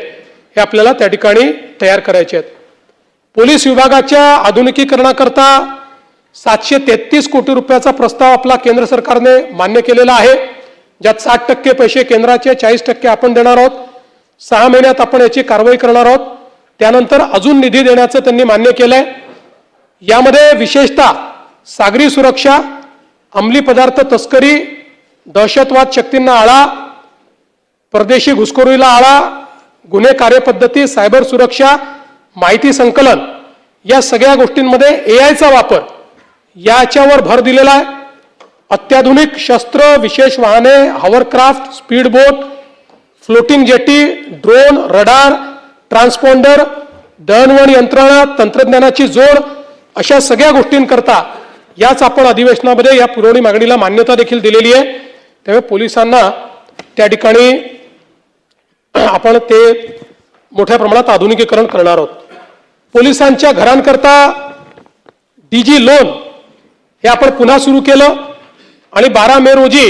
हे आपल्याला त्या ठिकाणी तयार करायचे आहेत. पोलीस विभागाच्या आधुनिकीकरणाकरता 733 कोटी रुपयाचा प्रस्ताव आपला केंद्र सरकारने मान्य केलेला आहे, ज्यात 60% पैसे केंद्राचे, 40% आपण देणार आहोत. 6 महिन्यात आपण याची कारवाई करणार आहोत. त्यानंतर अजून निधी देण्याचं त्यांनी मान्य केलंय. यामध्ये विशेषतः सागरी सुरक्षा, अंमली पदार्थ तस्करी, दहशतवाद शक्तींना आळा, परदेशी घुसखोरीला आळा, गुन्हे कार्यपद्धती, सायबर सुरक्षा, माहिती संकलन या सगळ्या गोष्टींमध्ये AIचा वापर याच्यावर भर दिलेला आहे. अत्याधुनिक शस्त्र, विशेष वाहने, हॉवरक्राफ्ट, स्पीड बोट, फ्लोटिंग जेटी, ड्रोन, रडार, ट्रान्सपॉन्डर, दळणवळण यंत्रणा, तंत्रज्ञानाची जोड अशा सगळ्या गोष्टींकरता याच आपण अधिवेशनामध्ये या पुरवणी मागणीला मान्यता देखील दिलेली आहे. त्यामुळे पोलिसांना त्या ठिकाणी आपण ते मोठ्या प्रमाणात आधुनिकीकरण करणार आहोत. पोलिसांच्या घरांकरता DG लोन हे आपण पुन्हा सुरू केलं आणि 12 मे रोजी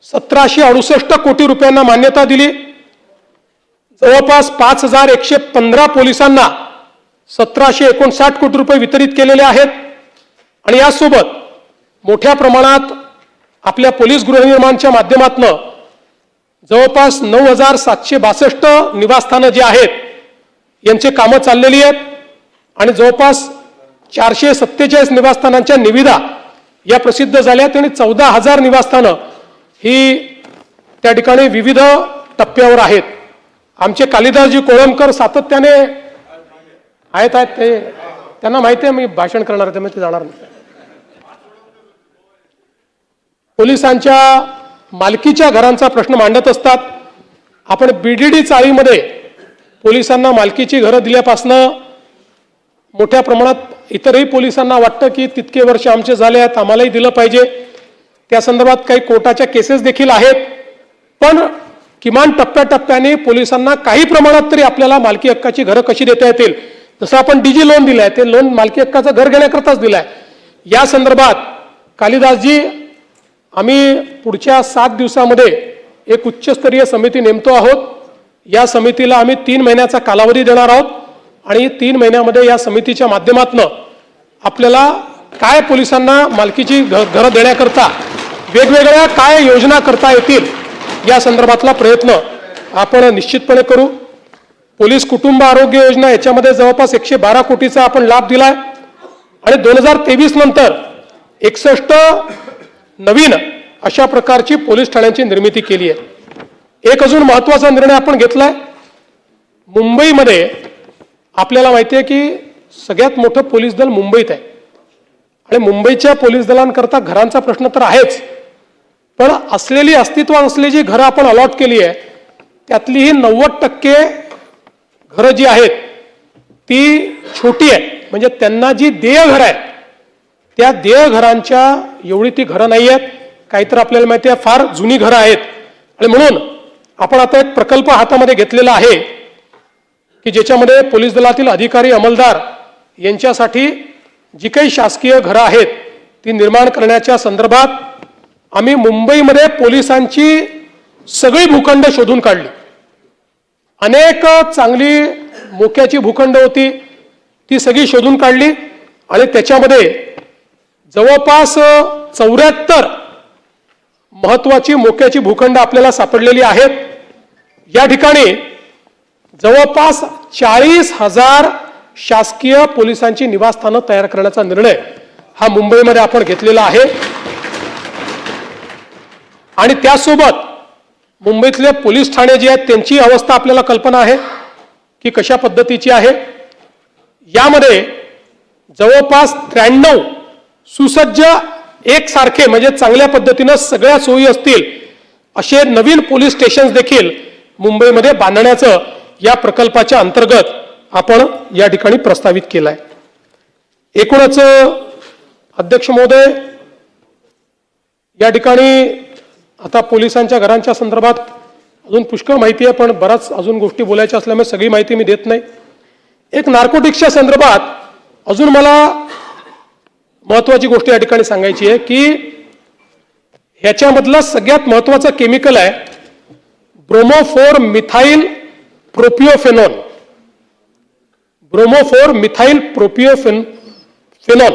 1768 कोटी रुपयांना मान्यता दिली. जवळपास 5115 पोलिसांना 1759 कोटी रुपये वितरित केलेले आहेत आणि यासोबत मोठ्या प्रमाणात आपल्या पोलीस गृहनिर्माणच्या माध्यमातून जवळपास 9762 निवासस्थानं जी आहेत यांचे कामं चाललेली आहेत आणि जवळपास 447 निवासस्थानांच्या निविदा या प्रसिद्ध झाल्यात आणि 14,000 निवासस्थानं ही त्या ठिकाणी विविध टप्प्यावर आहेत. आमचे कालिदासजी कोळंबकर सातत्याने आहेत ते त्यांना माहिती आहे मी भाषण करणार आहे, त्यामुळे ते जाणार नाही. पोलिसांच्या मालकीच्या घरांचा प्रश्न मांडत असतात. आपण BDD चाळीमध्ये पोलिसांना मालकीची घरं दिल्यापासनं मोठ्या प्रमाणात इतरही पोलिसांना वाटतं की तितके वर्ष आमचे झाले आहेत, आम्हालाही दिलं पाहिजे. त्या संदर्भात काही कोर्टाच्या केसेस देखील आहेत, पण किमान टप्प्याटप्प्याने पोलिसांना काही प्रमाणात तरी आपल्याला मालकी हक्काची घरं कशी देता येतील. जसं आपण DG लोन दिलंय, ते लोन मालकी हक्काचं घर घेण्याकरताच दिलंय. या संदर्भात कालिदासजी आम्ही पुढच्या 7 दिवसामध्ये एक उच्चस्तरीय समिती नेमतो आहोत. या समितीला आम्ही 3 महिन्याचा कालावधी देणार आहोत आणि 3 महिन्यामध्ये या समितीच्या माध्यमातून आपल्याला काय पोलिसांना मालकीची घरं देण्याकरता वेगवेगळ्या काय योजना करता येतील या संदर्भातला प्रयत्न आपण निश्चितपणे करू. पोलीस कुटुंब आरोग्य योजना याच्यामध्ये जवळपास 112 कोटीचा आपण लाभ दिलाय आणि 2023 नंतर 61 नवीन अशा प्रकारची पोलीस ठाण्यांची निर्मिती केली आहे. एक अजून महत्त्वाचा निर्णय आपण घेतलाय. मुंबईमध्ये आपल्याला माहिती आहे की सगळ्यात मोठं पोलीस दल मुंबईत आहे आणि मुंबईच्या पोलीस दलांकरता घरांचा प्रश्न तर आहेच, पण अस्तित्वात असलेली घरं आपण अलॉट केली आहे त्यातली ही 90% घरं जी आहेत ती छोटी आहे. म्हणजे त्यांना जी देय घरं आहेत त्या देय घरांच्या एवढी ती घरं नाही आहेत. काहीतर आपल्याला माहिती आहे फार जुनी घरं आहेत आणि म्हणून आपण आता एक प्रकल्प हातामध्ये घेतलेला आहे की ज्याच्यामध्ये पोलीस दलातील अधिकारी अंमलदार यांच्यासाठी जी काही शासकीय घरं आहेत ती निर्माण करण्याच्या संदर्भात आम्ही मुंबईमध्ये पोलिसांची सगळी भूखंड शोधून काढली. अनेक चांगली मोक्याची भूखंड होती, ती सगळी शोधून काढली आणि त्याच्यामध्ये जवळपास 74 महत्वाची मोक्याची भूखंड आपल्याला सापडलेली आहेत. या ठिकाणी जवळपास 40,000 शासकीय पोलिसांची निवासस्थानं तयार करण्याचा निर्णय हा मुंबईमध्ये आपण घेतलेला आहे. आणि त्यासोबत मुंबईतले पोलीस ठाणे जे आहेत त्यांची अवस्था आपल्याला कल्पना आहे की कशा पद्धतीची आहे. यामध्ये जवळपास 93 सुसज्ज एकसारखे म्हणजे चांगल्या पद्धतीनं सगळ्या सोयी असतील असे नवीन पोलीस स्टेशन देखील मुंबईमध्ये बांधण्याचं या प्रकल्पाच्या अंतर्गत आपण या ठिकाणी प्रस्तावित केलं आहे. एकूणच अध्यक्ष महोदय, या ठिकाणी आता पोलिसांच्या घरांच्या संदर्भात अजून पुष्कळ माहिती आहे, पण बराच अजून गोष्टी बोलायच्या असल्यामुळे सगळी माहिती मी देत नाही. एक नार्कोटिक्सच्या संदर्भात अजून मला महत्वाची गोष्ट या ठिकाणी सांगायची आहे की ह्याच्यामधलं सगळ्यात महत्वाचं केमिकल आहे ब्रोमोफोर मिथाइल प्रोपिओफेनॉल. ब्रोमोफोर मिथाइल प्रोपिओफेनॉल.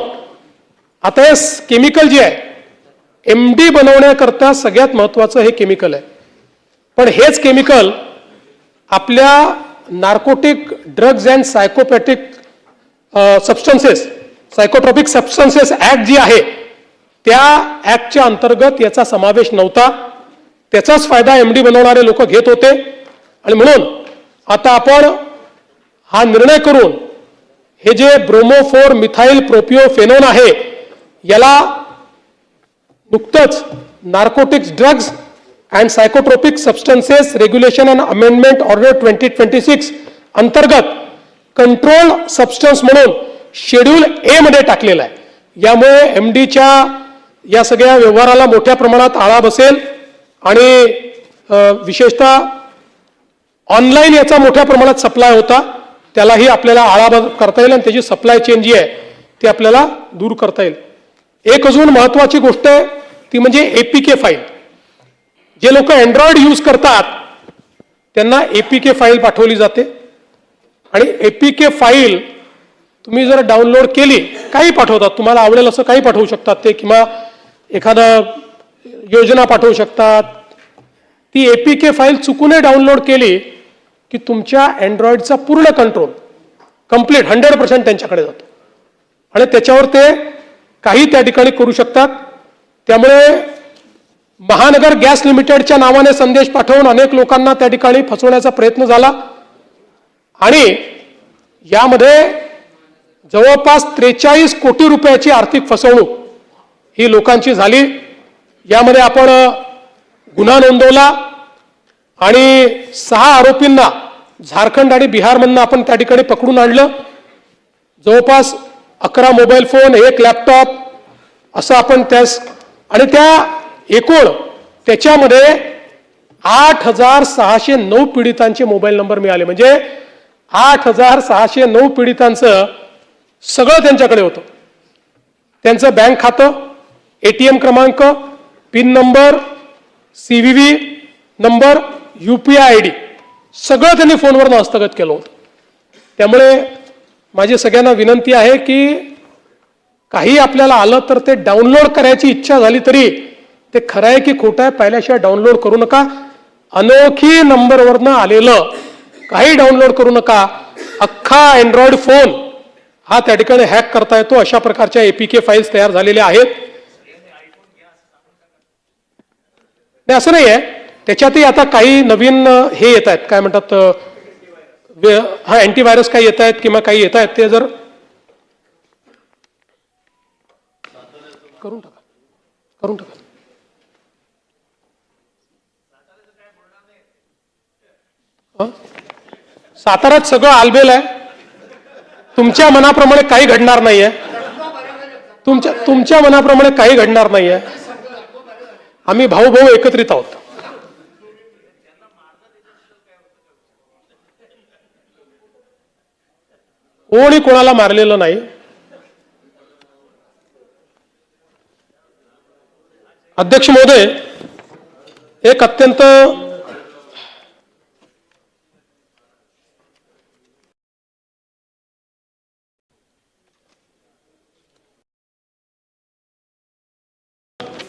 आता हे केमिकल जे आहे MD बनवण्याकरता सगळ्यात महत्वाचं हे केमिकल आहे. पण हेच केमिकल आपल्या narcotic drugs and psychopathic substances psychotropic substances act जी आहे त्या ऍक्टच्या अंतर्गत याचा समावेश नव्हता. त्याचाच फायदा MD बनवणारे लोक घेत होते आणि म्हणून आता आपण हा निर्णय करून हे जे ब्रोमोफोर मिथाइल प्रोपिओफेनॉल आहे याला नुकतंच narcotics drugs and psychotropic substances regulation and amendment order 2026 अंतर्गत कंट्रोल सबस्टन्स म्हणून शेड्यूल ए मध्ये टाकलेला आहे. यामुळे MDच्या या सगळ्या व्यवहाराला मोठ्या प्रमाणात आळा बसेल आणि विशेषतः ऑनलाईन याचा मोठ्या प्रमाणात सप्लाय होता त्यालाही आपल्याला आळा करता येईल आणि त्याची सप्लाय चेन जी आहे ती आपल्याला दूर करता येईल. एक अजून महत्वाची गोष्ट आहे ती म्हणजे APK फाईल. जे लोक अँड्रॉइड यूज करतात त्यांना APK फाईल पाठवली जाते आणि APK फाईल तुम्ही जर डाउनलोड केली, काही पाठवतात, तुम्हाला आवडेल असं काही पाठवू शकतात ते, किंवा एखादा योजना पाठवू शकतात. ती APK फाईल चुकूनही डाउनलोड केली की तुमच्या अँड्रॉइडचा पूर्ण कंट्रोल कंप्लीट 100% त्यांच्याकडे जातो आणि त्याच्यावर ते काही त्या ठिकाणी करू शकतात. त्यामुळे महानगर गॅस लिमिटेडच्या नावाने संदेश पाठवून अनेक लोकांना त्या ठिकाणी फसवण्याचा प्रयत्न झाला आणि यामध्ये जवळपास 43 कोटी रुपयाची आर्थिक फसवणूक ही लोकांची झाली. यामध्ये आपण गुन्हा नोंदवला आणि 6 आरोपींना झारखंड आणि बिहारमधून आपण त्या ठिकाणी पकडून आणलं. जवळपास 11 मोबाईल फोन, 1 लॅपटॉप असं आपण त्यास आणि त्या एकूण त्याच्यामध्ये 8,609 पीडितांचे मोबाईल नंबर मिळाले. म्हणजे 8,609 पीडितांचं सगळं त्यांच्याकडे होतं. त्यांचं बँक खातं, ATM क्रमांक, pin number, CVV number, UPI ID सगळं त्यांनी फोनवरनं हस्तगत केलं होतं. त्यामुळे माझी सगळ्यांना विनंती आहे की काही आपल्याला आलं तर ते डाउनलोड करायची इच्छा झाली तरी ते खरं आहे की खोटं आहे पाहिल्याशिवाय डाउनलोड करू नका. अनोखी नंबरवरनं आलेलं काही डाउनलोड करू नका. अख्खा अँड्रॉइड फोन हा त्या ठिकाणी हॅक करता येतो. अशा प्रकारच्या APK फाईल्स तयार झालेल्या आहेत. नाही असं नाही आहे, त्याच्यातही आता काही नवीन हे येत आहेत, काय म्हणतात, हा अँटीव्हायरस काही येत आहेत किंवा काही येत आहेत, ते जर करून टाका. साताऱ्यात सगळं आलबेल आहे. तुमच्या मनाप्रमाणे काही घडणार नाहीये. तुमच्या मनाप्रमाणे काही घडणार नाहीये. आम्ही भाऊ भाऊ एकत्रित आहोत. कोणी कोणाला मारलेलं नाही. अध्यक्ष महोदय, एक अत्यंत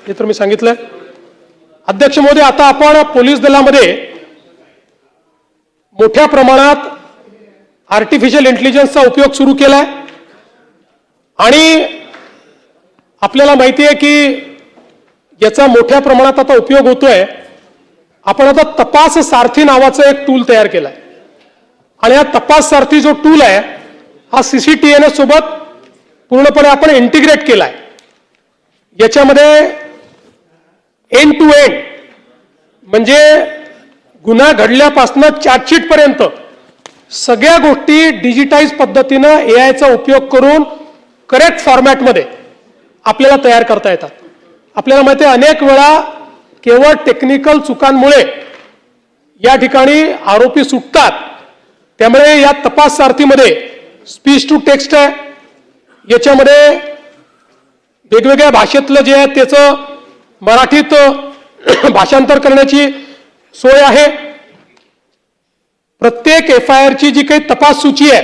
हे तर मी सांगितलं. अध्यक्ष महोदय, आता आपण पोलीस दलामध्ये मोठ्या प्रमाणात आर्टिफिशियल इंटेलिजन्सचा उपयोग सुरू केलाय आणि आपल्याला माहिती आहे की याचा मोठ्या प्रमाणात आता उपयोग होतोय. आपण आता तपास सारथी नावाचं एक टूल तयार केलाय आणि हा तपास सारथी जो टूल आहे हा CCTNS सोबत पूर्णपणे आपण इंटिग्रेट केलाय. याच्यामध्ये एंड टू एंड म्हणजे गुन्हा घडल्यापासून चार्जशीट पर्यंत सगळ्या गोष्टी डिजिटाइज पद्धतीनं AIचा उपयोग करून करेक्ट फॉर्मॅटमध्ये आपल्याला तयार करता येतात. आपल्याला माहिती आहे अनेक वेळा केवळ टेक्निकल चुकांमुळे या ठिकाणी आरोपी सुटतात. त्यामुळे या तपास सारथीमध्ये स्पीच टू टेक्स्ट आहे, याच्यामध्ये वेगवेगळ्या भाषेतलं जे आहे त्याचं मराठीत भाषांतर करण्याची सोय आहे. प्रत्येक FIRची जी काही तपास सूची आहे,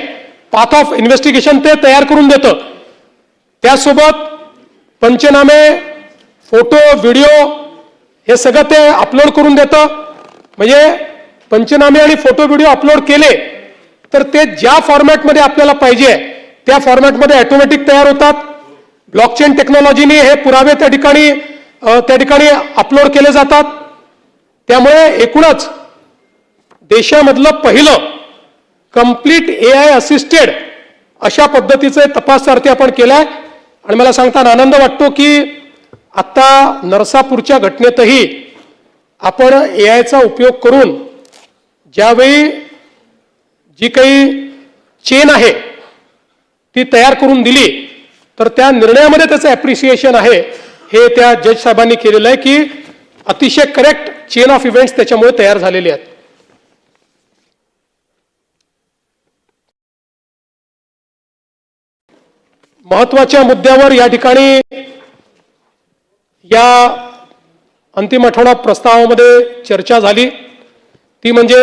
पाथ ऑफ इन्व्हेस्टिगेशन ते तयार करून देतं. त्यासोबत पंचनामे, फोटो, व्हिडिओ हे सगळं ते अपलोड करून देतं. म्हणजे पंचनामे आणि फोटो व्हिडिओ अपलोड केले तर ते ज्या फॉर्मॅटमध्ये आपल्याला पाहिजे त्या फॉर्मॅटमध्ये ऑटोमॅटिक तयार होतात. ब्लॉकचेन टेक्नॉलॉजीने हे पुरावे त्या ठिकाणी अपलोड केले जातात. त्यामुळे एकूणच देशामधलं पहिलं कंप्लीट AI असिस्टेड अशा पद्धतीचे तपास सारथी आपण केलाय. आणि मला सांगताना आनंद वाटतो की आता नरसापूरच्या घटनेतही आपण AIचा उपयोग करून ज्यावेळी जी काही चेन आहे ती तयार करून दिली तर त्या निर्णयामध्ये त्याचं ॲप्रिसिएशन आहे. हे त्या जज साहेबांनी केलेलं आहे की अतिशय करेक्ट चेन ऑफ इव्हेंट्स त्याच्यामुळे तयार झालेले आहेत. महत्वाच्या मुद्द्यावर या ठिकाणी या अंतिम आठवडा प्रस्तावामध्ये चर्चा झाली. ती म्हणजे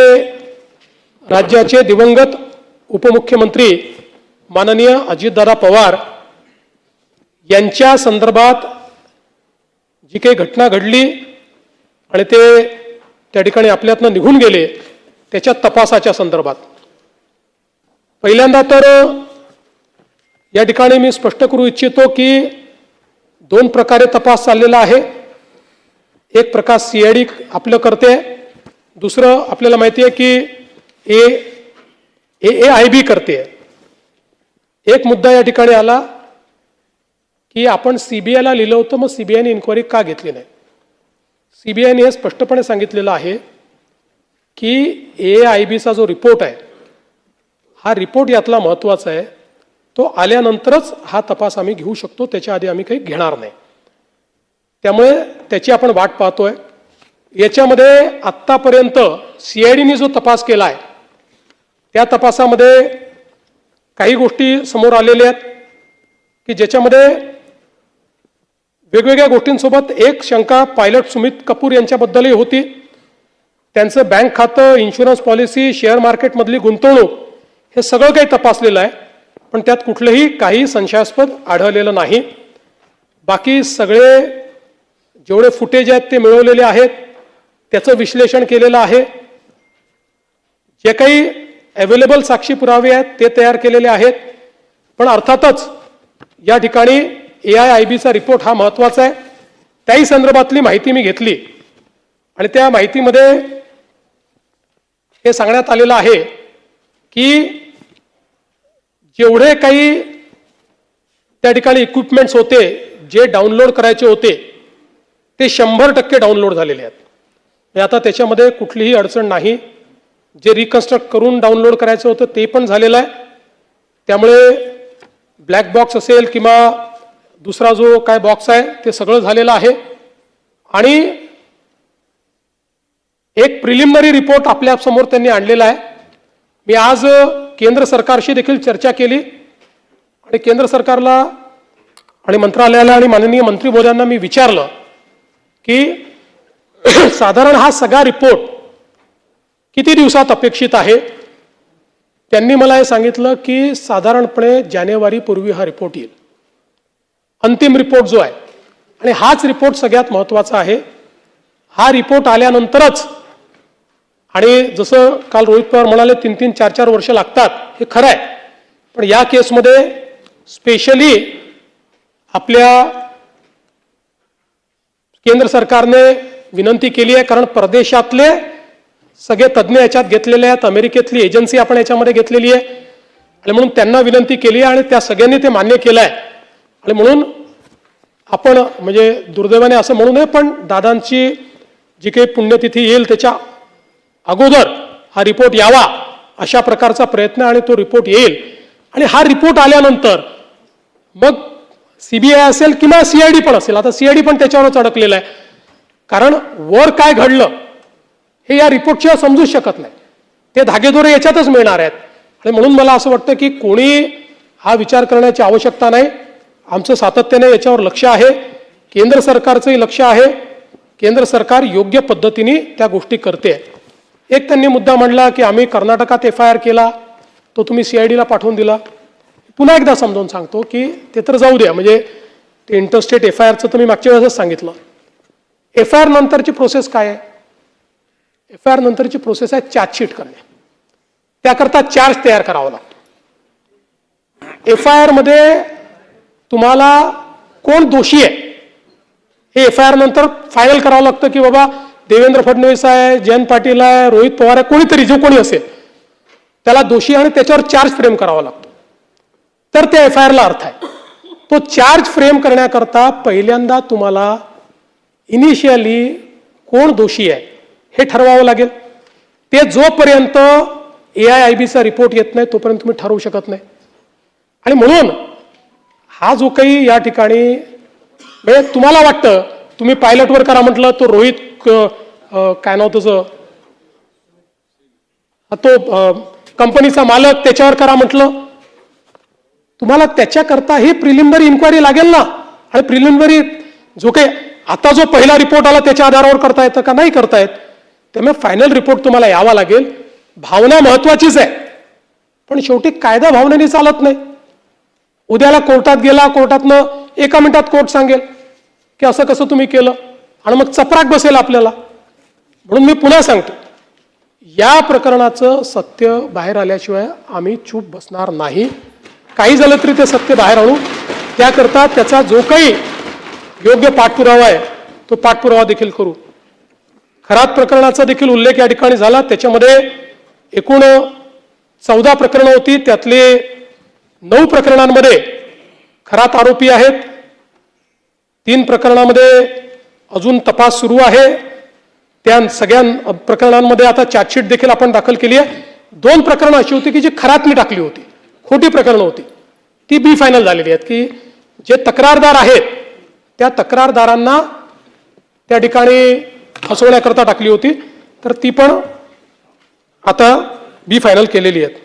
राज्याचे दिवंगत उपमुख्यमंत्री माननीय अजितदादा पवार यांच्या संदर्भात जी काही घटना घडली आणि ते त्या ठिकाणी आपल्यातनं निघून गेले त्याच्या तपासाच्या संदर्भात. पहिल्यांदा तर या ठिकाणी मी स्पष्ट करू इच्छितो की दोन प्रकारे तपास चाललेला आहे. एक प्रकार CID आपलं करते, दुसरं आपल्याला माहिती आहे की AIB करते. एक मुद्दा या ठिकाणी आला की आपण CBIला लिहिलं होतं, मग CBIने इन्क्वायरी का घेतली नाही. CBIने हे स्पष्टपणे सांगितलेलं आहे की AIBचा जो रिपोर्ट आहे हा रिपोर्ट यातला महत्त्वाचा आहे. तो आल्यानंतरच हा तपास आम्ही घेऊ शकतो, त्याच्या आधी आम्ही काही घेणार नाही. त्यामुळे त्याची आपण वाट पाहतोय. याच्यामध्ये आत्तापर्यंत CIDने जो तपास केला आहे त्या तपासामध्ये काही गोष्टी समोर आलेल्या आहेत की ज्याच्यामध्ये वेगवेगळ्या गोष्टींसोबत एक शंका पायलट सुमित कपूर यांच्याबद्दलही होती. त्यांचं बँक खातं, इन्शुरन्स पॉलिसी, शेअर मार्केटमधली गुंतवणूक हे सगळं काही तपासलेलं आहे, पण त्यात कुठलंही काही संशयास्पद आढळलेलं नाही. बाकी सगळे जेवढे फुटेज आहेत ते मिळवलेले आहेत, त्याचं विश्लेषण केलेलं आहे. जे काही अवेलेबल साक्षी पुरावे आहेत ते तयार केलेले आहेत. पण अर्थातच या ठिकाणी AIIBचा रिपोर्ट हा महत्त्वाचा आहे. त्याही संदर्भातली माहिती मी घेतली आणि त्या माहितीमध्ये हे सांगण्यात आलेलं आहे की जेवढे काही त्या ठिकाणी इक्विपमेंट्स होते जे डाउनलोड करायचे होते ते 100% डाउनलोड झालेले आहेत. आता त्याच्यामध्ये कुठलीही अडचण नाही. जे रिकन्स्ट्रक्ट करून डाउनलोड करायचं होतं ते पण झालेलं आहे. त्यामुळे ब्लॅक बॉक्स असेल किंवा दुसरा जो काय बॉक्स आहे ते सगळं झालेलं आहे. आणि एक प्रिलिमिनरी रिपोर्ट आपल्या समोर त्यांनी आणलेला आहे. मी आज केंद्र सरकारशी देखील चर्चा केली आणि केंद्र सरकारला आणि मंत्रालयाला आणि माननीय मंत्री महोदयांना मी विचारलं की साधारण हा सगळा रिपोर्ट किती दिवसात अपेक्षित आहे. त्यांनी मला हे सांगितलं की साधारणपणे जानेवारीपूर्वी हा रिपोर्ट येईल, अंतिम रिपोर्ट जो आहे. आणि हाच रिपोर्ट सगळ्यात महत्त्वाचा आहे. हा रिपोर्ट आल्यानंतरच, आणि जसं काल रोहित पवार म्हणाले 3-3, 4-4 वर्ष लागतात, हे खरं आहे. पण या केसमध्ये स्पेशली आपल्या केंद्र सरकारने विनंती केली आहे, कारण परदेशातले सगळे तज्ज्ञ याच्यात घेतलेले आहेत, अमेरिकेतली एजन्सी आपण याच्यामध्ये घेतलेली आहे, आणि म्हणून त्यांना विनंती केली आहे आणि त्या सगळ्यांनी ते मान्य केलं आहे. आणि म्हणून आपण म्हणजे दुर्दैवाने असं म्हणू नये, पण दादांची जी काही पुण्यतिथी येईल त्याच्या अगोदर हा रिपोर्ट यावा अशा प्रकारचा प्रयत्न, आणि तो रिपोर्ट येईल. आणि हा रिपोर्ट आल्यानंतर मग सीबीआय असेल किंवा सीआयडी पण असेल, आता सीआयडी पण त्याच्यावरच अडकलेलं आहे, कारण वर काय घडलं हे या रिपोर्टशिवाय समजूच शकत नाही. ते धागेदोरे याच्यातच मिळणार आहेत. आणि म्हणून मला असं वाटतं की कोणी हा विचार करण्याची आवश्यकता नाही. आमचं सातत्याने याच्यावर लक्ष आहे, केंद्र सरकारचंही लक्ष आहे. केंद्र सरकार योग्य पद्धतीने त्या गोष्टी करते. एक त्यांनी मुद्दा मांडला की आम्ही कर्नाटकात FIR केला, तो तुम्ही CIDला पाठवून दिला. पुन्हा एकदा समजावून सांगतो की ते तर जाऊ द्या, म्हणजे ते इंटरस्टेट FIRचं तर मी मागच्या वेळेसच सांगितलं. FIR नंतरची प्रोसेस काय आहे? FIR नंतरची प्रोसेस आहे चार्जशीट करणे. त्याकरता चार्ज तयार करावा लागतो. FIR मध्ये तुम्हाला कोण दोषी आहे हे FIR नंतर फायनल करावं लागतं, की बाबा देवेंद्र फडणवीस आहे, जयंत पाटील आहे, रोहित पवार आहे, कोणीतरी जो कोणी असेल त्याला दोषी, आणि त्याच्यावर चार्ज फ्रेम करावा लागतो. तर त्या FIRला अर्थ आहे. तो चार्ज फ्रेम करण्याकरता पहिल्यांदा तुम्हाला इनिशियली कोण दोषी आहे हे ठरवावं लागेल. ते जोपर्यंत AIIBचा रिपोर्ट येत नाही तोपर्यंत तुम्ही ठरवू शकत नाही. आणि म्हणून हा जो काही या ठिकाणी म्हणजे तुम्हाला वाटतं तुम्ही पायलटवर करा म्हटलं, तो रोहित काय नाव तुझं, तो कंपनीचा मालक त्याच्यावर करा म्हटलं, तुम्हाला त्याच्याकरता ही प्रिलिमिनरी इन्क्वायरी लागेल ना. आणि प्रिलिमिनरी जो काही आता जो पहिला रिपोर्ट आला त्याच्या आधारावर करता येतं का? नाही करता येत. त्यामुळे फायनल रिपोर्ट तुम्हाला यावा लागेल. भावना महत्वाचीच आहे, पण शेवटी कायदा भावनेने चालत नाही. उद्याला कोर्टात गेला, कोर्टातनं 1 मिनिटात कोर्ट सांगेल की असं कसं तुम्ही केलं, आणि मग चपराक बसेल आपल्याला. म्हणून मी पुन्हा सांगतो, या प्रकरणाचं सत्य बाहेर आल्याशिवाय आम्ही चूप बसणार नाही. काही झालं तरी ते सत्य बाहेर आणू. त्याकरता त्याचा जो काही योग्य पाठपुरावा आहे तो पाठपुरावा देखील करू. खरात प्रकरणाचा देखील उल्लेख या ठिकाणी झाला. त्याच्यामध्ये एकूण 14 प्रकरणं होती, त्यातले 9 प्रकरणांमध्ये खरात आरोपी आहेत. 3 प्रकरणामध्ये अजून तपास सुरू आहे. त्या सगळ्या प्रकरणांमध्ये आता चार्जशीट देखील आपण दाखल केली आहे. 2 प्रकरणं अशी होती की जी खरातनी टाकली होती, खोटी प्रकरणं होती, ती बी फायनल झालेली आहेत. की जे तक्रारदार आहेत त्या तक्रारदारांना त्या ठिकाणी फसवण्याकरता टाकली होती, तर ती पण आता बी फायनल केलेली आहेत.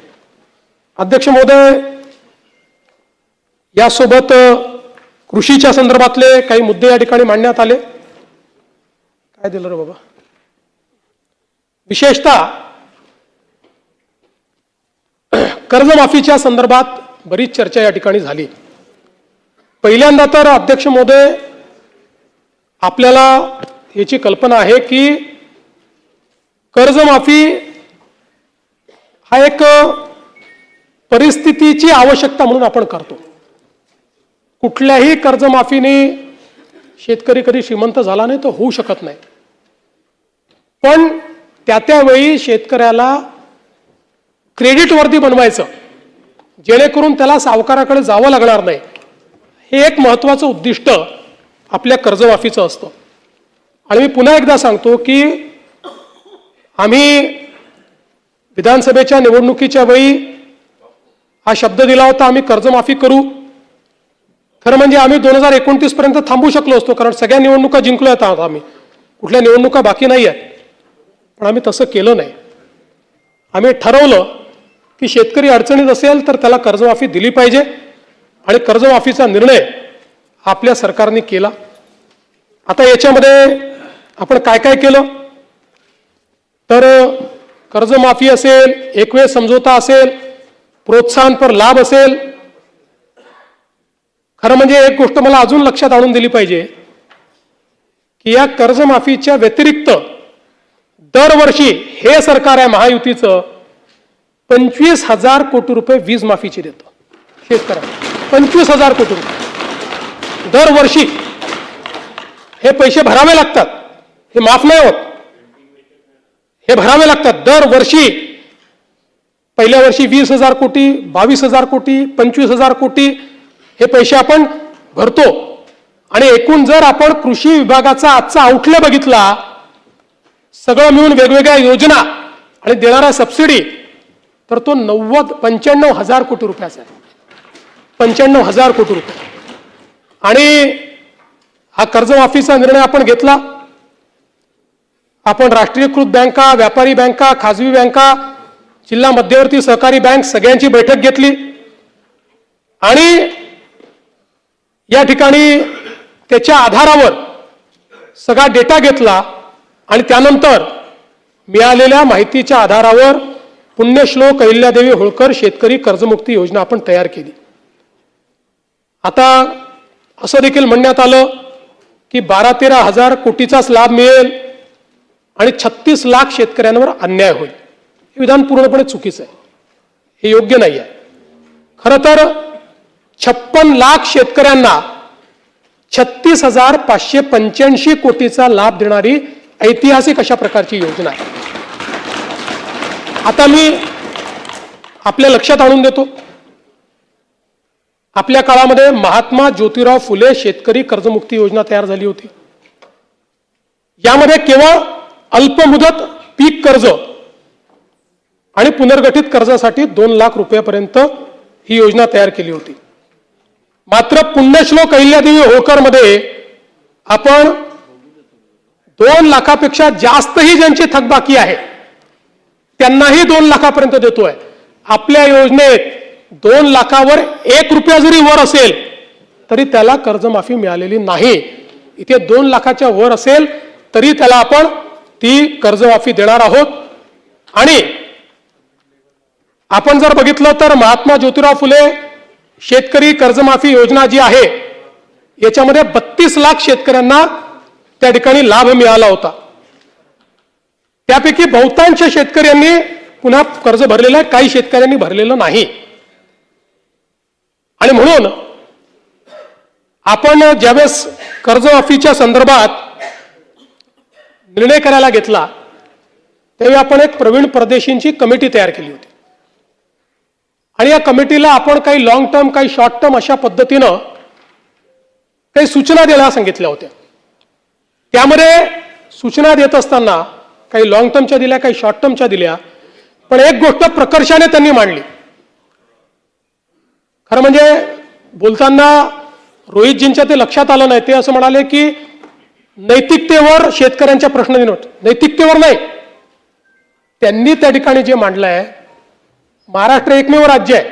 अध्यक्ष महोदय, यासोबत कृषीच्या संदर्भातले काही मुद्दे या ठिकाणी मांडण्यात आले. काय दिलं रे बाबा? विशेषतः कर्जमाफीच्या संदर्भात बरीच चर्चा या ठिकाणी झाली. पहिल्यांदा तर अध्यक्ष महोदय, आपल्याला याची कल्पना आहे की कर्जमाफी हा एक परिस्थितीची आवश्यकता म्हणून आपण करतो. कुठल्याही कर्जमाफीने शेतकरी कधी श्रीमंत झाला नाही, तो होऊ शकत नाही. पण त्यावेळी शेतकऱ्याला क्रेडिटवर्दी बनवायचं, जेणेकरून त्याला सावकाराकडे जावं लागणार नाही, हे एक महत्त्वाचं उद्दिष्ट आपल्या कर्जमाफीचं असतं. आणि मी पुन्हा एकदा सांगतो की आम्ही विधानसभेच्या निवडणुकीच्या वेळी हा शब्द दिला होता, आम्ही कर्जमाफी करू. खरं म्हणजे आम्ही 2029 पर्यंत थांबू शकलो असतो, कारण सगळ्या निवडणुका जिंकल्या आहेत. आम्ही कुठल्या निवडणुका बाकी नाही आहेत, पण आम्ही तसं केलं नाही. आम्ही ठरवलं की शेतकरी अडचणीत असेल तर त्याला कर्जमाफी दिली पाहिजे, आणि कर्जमाफीचा निर्णय आपल्या सरकारने केला. आता याच्यामध्ये आपण काय काय केलं तर कर्जमाफी असेल, एकवेळ समझोता असेल, प्रोत्साहनपर लाभ असेल. खरं म्हणजे एक गोष्ट मला अजून लक्षात आणून दिली पाहिजे की या कर्जमाफीच्या व्यतिरिक्त दरवर्षी हे सरकार आहे महायुतीचं 25,000 कोटी रुपये वीज माफीची देतं शेतकऱ्यांना. 25,000 कोटी रुपये दरवर्षी. हे पैसे भरावे लागतात, हे माफ नाही होत, हे भरावे लागतात दरवर्षी. पहिल्या वर्षी 20,000 कोटी, 22,000 कोटी, 25,000 कोटी हे पैसे आपण भरतो. आणि एकूण जर आपण कृषी विभागाचा आजचा आउटले बघितला, सगळं मिळून वेगवेगळ्या योजना आणि देणारा सबसिडी, तर तो 95,000 कोटी रुपयाचा आहे. 95,000 कोटी रुपये. आणि हा कर्जमाफीचा निर्णय आपण घेतला. आपण राष्ट्रीयकृत बँका, व्यापारी बँका, खाजगी बँका, जिल्हा मध्यवर्ती सहकारी बँक सगळ्यांची बैठक घेतली आणि या ठिकाणी त्याच्या आधारावर सगळा डेटा घेतला आणि त्यानंतर मिळालेल्या माहितीच्या आधारावर पुण्यश्लोक अहिल्यादेवी होळकर शेतकरी कर्जमुक्ती योजना आपण तयार केली. आता असं देखील म्हणण्यात आलं की 12-13 हजार कोटीचाच लाभ मिळेल आणि 36 लाख शेतकऱ्यांवर अन्याय होईल. हे विधान पूर्णपणे चुकीचं आहे, हे योग्य नाही आहे. खरं तर 56 लाख शेतकऱ्यांना 36,585 कोटीचा लाभ देणारी ऐतिहासिक अशा प्रकारची योजना आहे. आता मी आपल्या लक्षात आणून देतो, आपल्या काळामध्ये महात्मा ज्योतिराव फुले शेतकरी कर्जमुक्ती योजना तयार झाली होती. यामध्ये केवळ अल्पमुदत पीक कर्ज आणि पुनर्गठित कर्जासाठी 2 लाख रुपयापर्यंत ही योजना तयार केली होती. मात्र पुण्यश्लोक अहिल्यादेवी होळकर मध्ये आपण 2 लाखापेक्षा जास्तही ज्यांची थकबाकी आहे त्यांनाही 2 लाखापर्यंत देतोय. आपल्या योजनेत 2 लाखावर 1 रुपया जरी वर असेल तरी त्याला कर्जमाफी मिळालेली नाही. इथे 2 लाखाच्या वर असेल तरी त्याला आपण ती कर्जमाफी देणार आहोत. आणि आपण जर बघितलं तर महात्मा ज्योतिराव फुले शेतकरी कर्जमाफी योजना जी आहे याच्यामध्ये 32 लाख शेतकऱ्यांना त्या ठिकाणी लाभ मिळाला होता. त्यापैकी बहुतांश शेतकऱ्यांनी पुन्हा कर्ज भरलेलं आहे, काही शेतकऱ्यांनी भरलेलं नाही. आणि म्हणून आपण ज्यावेळेस कर्जमाफीच्या संदर्भात निर्णय करायला घेतला त्यावेळी आपण एक प्रवीण परदेशींची कमिटी तयार केली होती. आणि या कमिटीला आपण काही लॉंग टर्म, काही शॉर्ट टर्म अशा पद्धतीनं काही सूचना द्यायला सांगितल्या होत्या. त्यामध्ये सूचना देत असताना काही लॉंग टर्मच्या दिल्या, काही शॉर्ट टर्मच्या दिल्या. पण एक गोष्ट प्रकर्षाने त्यांनी मांडली. खरं म्हणजे बोलताना रोहितजींच्या ते लक्षात आलं नाही. ते असं म्हणाले की नैतिकतेवर शेतकऱ्यांच्या प्रश्न विनोद. नैतिकतेवर नाही, त्यांनी त्या ठिकाणी जे मांडलं आहे, महाराष्ट्र एकमेव राज्य आहे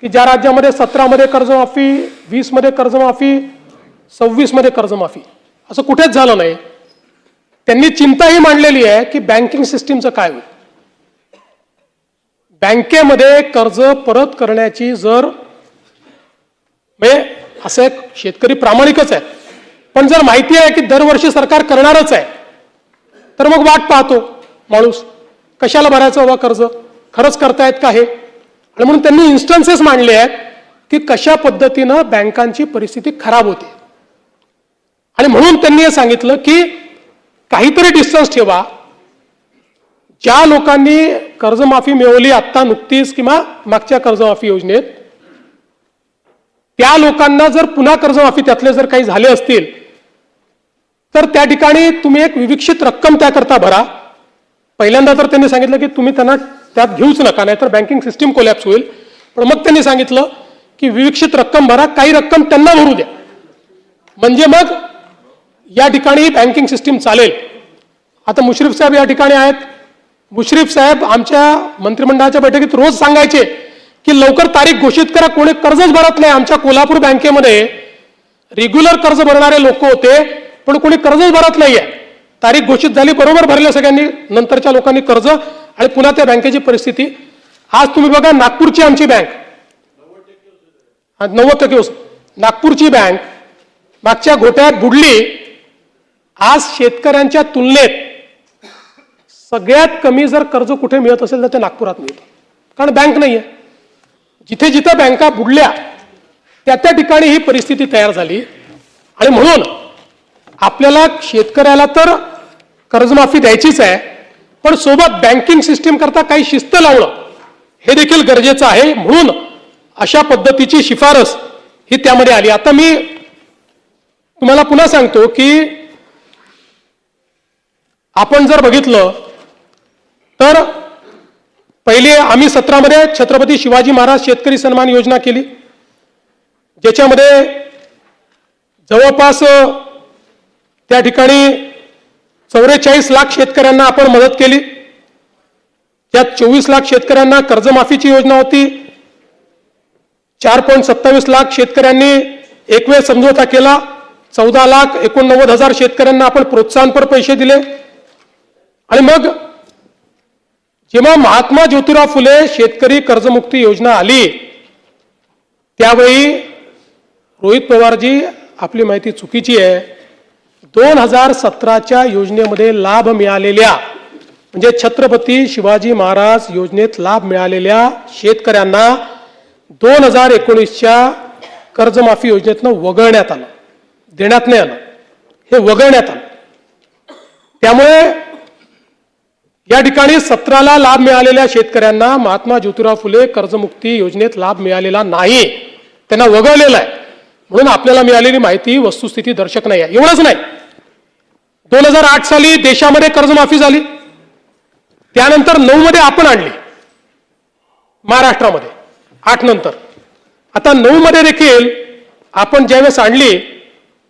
की ज्या राज्यामध्ये 17 मध्ये कर्जमाफी, 20 मध्ये कर्जमाफी, 26 मध्ये कर्जमाफी, असं कुठेच झालं नाही. त्यांनी चिंता ही मांडलेली आहे की बँकिंग सिस्टीमचं काय होईल. बँकेमध्ये कर्ज परत करण्याची जर म्हणजे असं एक शेतकरी प्रामाणिकच आहे, पण जर माहिती आहे की दरवर्षी सरकार करणारच आहे तर मग वाट पाहतो माणूस, कशाला भरायचं बाबा कर्ज, खरंच करतायत का हे. आणि म्हणून त्यांनी इन्स्टन्सेस मांडले आहेत की कशा पद्धतीनं बँकांची परिस्थिती खराब होते. आणि म्हणून त्यांनी हे सांगितलं की काहीतरी डिस्टन्स ठेवा. ज्या लोकांनी कर्जमाफी मिळवली आत्ता नुकतीच किंवा मागच्या कर्जमाफी योजनेत, त्या लोकांना जर पुन्हा कर्जमाफी त्यातले जर काही झाले असतील तर त्या ठिकाणी तुम्ही एक विविक्षित रक्कम त्याकरता भरा. पहिल्यांदा तर त्यांनी सांगितलं की तुम्ही त्यांना त्यात घेऊच नका, नाहीतर बँकिंग सिस्टीम कोलॅप्स होईल. पण मग त्यांनी सांगितलं की विविक्षित रक्कम भरा, काही रक्कम त्यांना भरू द्या, म्हणजे मग या ठिकाणी बँकिंग सिस्टीम चालेल. आता मुश्रीफ साहेब या ठिकाणी आहेत. मुश्रीफ साहेब आमच्या मंत्रिमंडळाच्या बैठकीत रोज सांगायचे की लवकर तारीख घोषित करा, कोणी कर्जच भरत नाही. आमच्या कोल्हापूर बँकेमध्ये रेग्युलर कर्ज भरणारे लोक होते, पण कोणी कर्जच भरत नाहीये. तारीख घोषित झाली, बरोबर भरलं सगळ्यांनी, नंतरच्या लोकांनी कर्ज, आणि पुन्हा त्या बँकेची परिस्थिती. आज तुम्ही बघा, नागपूरची आमची बँक 90% नागपूरची बँक मागच्या घोटाळ्यात बुडली. आज शेतकऱ्यांच्या तुलनेत सगळ्यात कमी जर कर्ज कुठे मिळत असेल तर ते नागपुरात मिळतं, कारण बँक नाही आहे. जिथे जिथे बँका बुडल्या त्या त्या ठिकाणी ही परिस्थिती तयार झाली. आणि म्हणून आपल्याला शेतकऱ्याला तर कर्जमाफी द्यायचीच आहे, पण सोबत बँकिंग सिस्टीम करता काही शिस्त लावणं हे देखील गरजेचं आहे. म्हणून अशा पद्धतीची शिफारस ही त्यामध्ये आली. आता मी तुम्हाला पुन्हा सांगतो की आपण जर बघितलं तर पहिले आम्ही 17 मध्ये छत्रपती शिवाजी महाराज शेतकरी सन्मान योजना केली, ज्याच्यामध्ये जवळपास त्या ठिकाणी 44 लाख शेतकऱ्यांना आपण मदत केली. त्यात 24 लाख शेतकऱ्यांना कर्जमाफीची योजना होती. 4.27 लाख शेतकऱ्यांनी एक वेळ समझोता केला. 14,89,000 शेतकऱ्यांना आपण प्रोत्साहनपर पैसे दिले. आणि मग जेव्हा महात्मा ज्योतिराव फुले शेतकरी कर्जमुक्ती योजना आली त्यावेळी रोहित पवारजी, आपली माहिती चुकीची आहे, 2017च्या योजनेमध्ये लाभ मिळालेल्या म्हणजे छत्रपती शिवाजी महाराज योजनेत लाभ मिळालेल्या शेतकऱ्यांना 2019च्या कर्जमाफी योजनेतनं वगळण्यात आलं, देण्यात नाही आलं, हे वगळण्यात आलं. त्यामुळे या ठिकाणी 17ला लाभ मिळालेल्या शेतकऱ्यांना महात्मा ज्योतिराव फुले कर्जमुक्ती योजनेत लाभ मिळालेला नाही, त्यांना वगळलेला आहे. म्हणून आपल्याला मिळालेली माहिती वस्तुस्थिती दर्शक नाही आहे. एवढंच नाही, 2008 साली देशामध्ये कर्जमाफी झाली, त्यानंतर 9 मध्ये आपण आणली महाराष्ट्रामध्ये, 8 नंतर. आता 9 मध्ये देखील आपण ज्यावेळेस आणली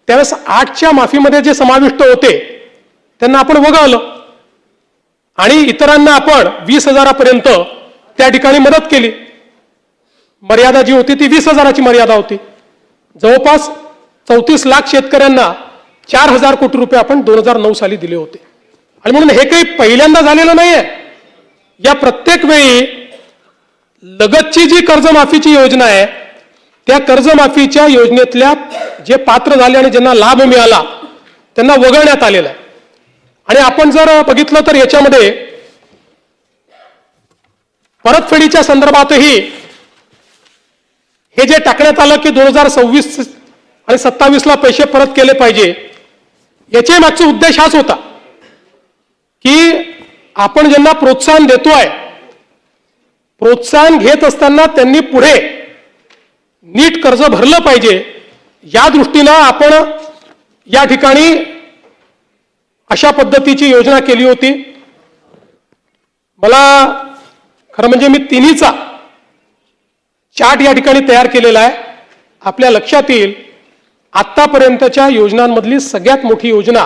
त्यावेळेस 8च्या माफीमध्ये जे समाविष्ट होते त्यांना आपण वगळलं आणि इतरांना आपण 20,000पर्यंत त्या ठिकाणी मदत केली. मर्यादा जी होती ती 20,000ची मर्यादा होती. जवळपास 34 लाख शेतकऱ्यांना 4,000 कोटी रुपये आपण 2009 साली दिले होते. आणि म्हणून हे काही पहिल्यांदा झालेलं नाहीये. या प्रत्येक वेळी लगतची जी कर्जमाफीची योजना आहे त्या कर्जमाफीच्या योजनेतल्या जे पात्र झाले आणि ज्यांना लाभ मिळाला त्यांना वगळण्यात आलेला आहे. आणि आपण जर बघितलं तर याच्यामध्ये परतफेडीच्या संदर्भातही हे जे टाकण्यात आलं की 2026 आणि 27ला पैसे परत केले पाहिजे, याच्या मागचा उद्देश हाच होता की आपण ज्यांना प्रोत्साहन देतोय, प्रोत्साहन घेत असताना त्यांनी पुढे नीट कर्ज भरलं पाहिजे, या दृष्टीनं आपण या ठिकाणी अशा पद्धतीची योजना केली होती. मला खरं म्हणजे मी तिन्हीचा चार्ट या ठिकाणी तयार केलेला आहे. आपल्या लक्षात येईल आतापर्यंतच्या योजनांमधली सगळ्यात मोठी योजना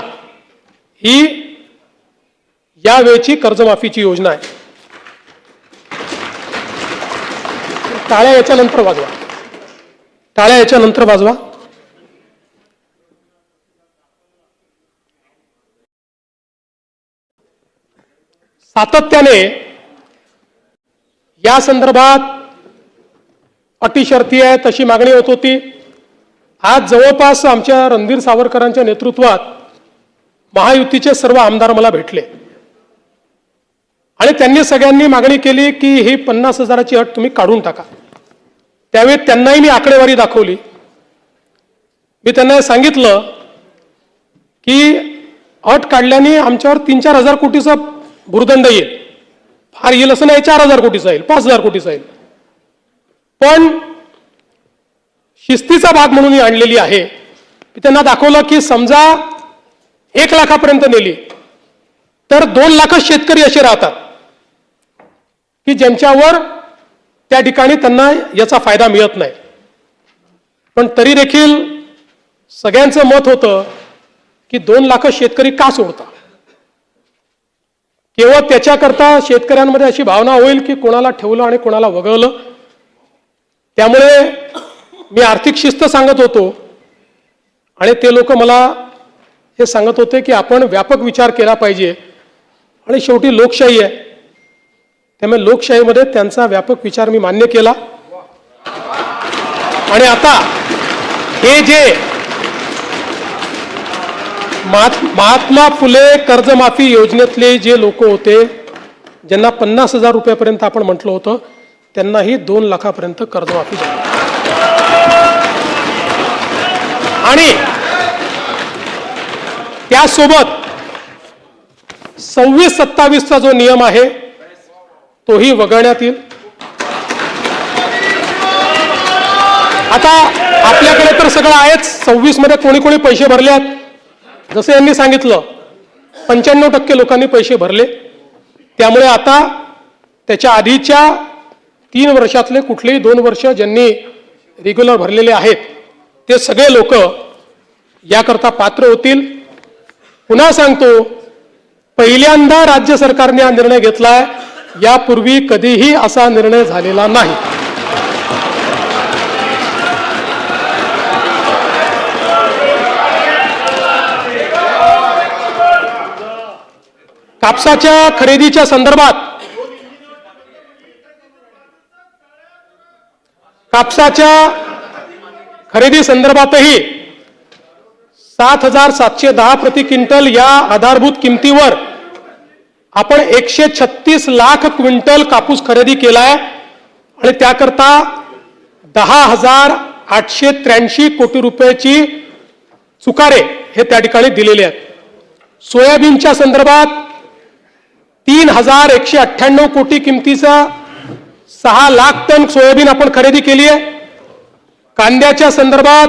ही यावेळची कर्जमाफीची योजना आहे. टाळ्या याच्यानंतर वाजवा, टाळ्या याच्यानंतर वाजवा. सातत्याने या संदर्भात अटी शर्ती आहे तशी मागणी होत होती. आज जवळपास आमच्या रणधीर सावरकरांच्या नेतृत्वात महायुतीचे सर्व आमदार मला भेटले आणि त्यांनी सगळ्यांनी मागणी केली की ही 50,000ची अट तुम्ही काढून टाका. त्यावेळी त्यांनाही मी आकडेवारी दाखवली. मी त्यांना सांगितलं की अट काढल्याने आमच्यावर 3-4 हजार कोटीचा भुर्दंड येईल, फार येईल असं नाही, 4,000 कोटीचा येईल, 5,000 कोटीचा येईल, पण शिस्तीचा भाग म्हणून ही आणलेली आहे. मी त्यांना दाखवलं की समजा 1 लाखापर्यंत नेली तर 2 लाखच शेतकरी असे राहतात की ज्यांच्यावर त्या ठिकाणी त्यांना याचा फायदा मिळत नाही. पण तरी देखील सगळ्यांचं मत होतं की 2 लाख शेतकरी का सोडता. केवळ त्याच्याकरता शेतकऱ्यांमध्ये अशी भावना होईल की कोणाला ठेवलं आणि कोणाला वगळलं. त्यामुळे मी आर्थिक शिस्त सांगत होतो आणि ते लोक मला हे सांगत होते की आपण व्यापक विचार केला पाहिजे आणि शेवटी लोकशाही आहे, त्यामुळे लोकशाहीमध्ये त्यांचा व्यापक विचार मी मान्य केला. आणि आता हे जे महात्मा फुले कर्जमाफी योजनेतले जे लोक होते ज्यांना 50,000 रुपयापर्यंत आपण म्हटलं होतं, त्यांनाही 2 लाखापर्यंत कर्जमाफी झाली. आणि त्यासोबत 26-27चा जो नियम आहे तोही वगळण्यात येईल. आता आपल्याकडे तर सगळं आहेच. 26 मध्ये कोणी कोणी पैसे भरले आहेत, जसं यांनी सांगितलं 95% लोकांनी पैसे भरले. त्यामुळे आता त्याच्या आधीच्या 3 वर्षातले कुठलेही 2 वर्ष ज्यांनी रेग्युलर भरलेले आहेत ते सगळे लोक याकरता पात्र होतील. पुन्हा सांगतो, पहिल्यांदा राज्य सरकारने हा निर्णय घेतलाय, यापूर्वी कधीही असा निर्णय झालेला नाही. कापसाच्या खरेदीच्या संदर्भात खरेदी संदर्भातही 7,710 प्रति क्विंटल या आधारभूत किमतीवर आपण 136 लाख क्विंटल कापूस खरेदी केलाय आणि त्याकरता 10,883 कोटी रुपयाची चुकारे हे त्या ठिकाणी दिलेले आहेत. सोयाबीनच्या संदर्भात 3,198 कोटी किमतीचा 6 लाख टन सोयाबीन आपण खरेदी केली आहे. कांद्याच्या संदर्भात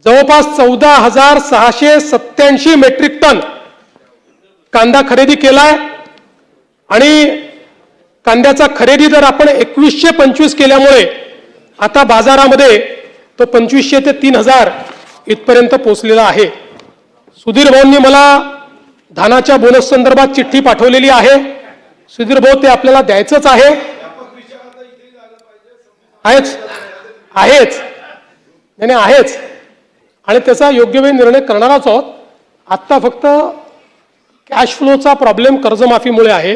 जवळपास 14,687 मेट्रिक टन कांदा खरेदी केलाय आणि कांद्याचा खरेदी दर आपण 2125 केल्यामुळे आता बाजारामध्ये तो 2500 ते 3,000 इथपर्यंत पोहोचलेला आहे. सुधीर भाऊंनी मला धानाच्या बोनस संदर्भात चिठ्ठी पाठवलेली आहे. सुधीर भाऊ, ते आपल्याला द्यायचंच आहे. आहेच आणि त्याचा योग्य वेळी निर्णय करणारच आहोत. आत्ता फक्त कॅश फ्लोचा प्रॉब्लेम कर्जमाफीमुळे आहे.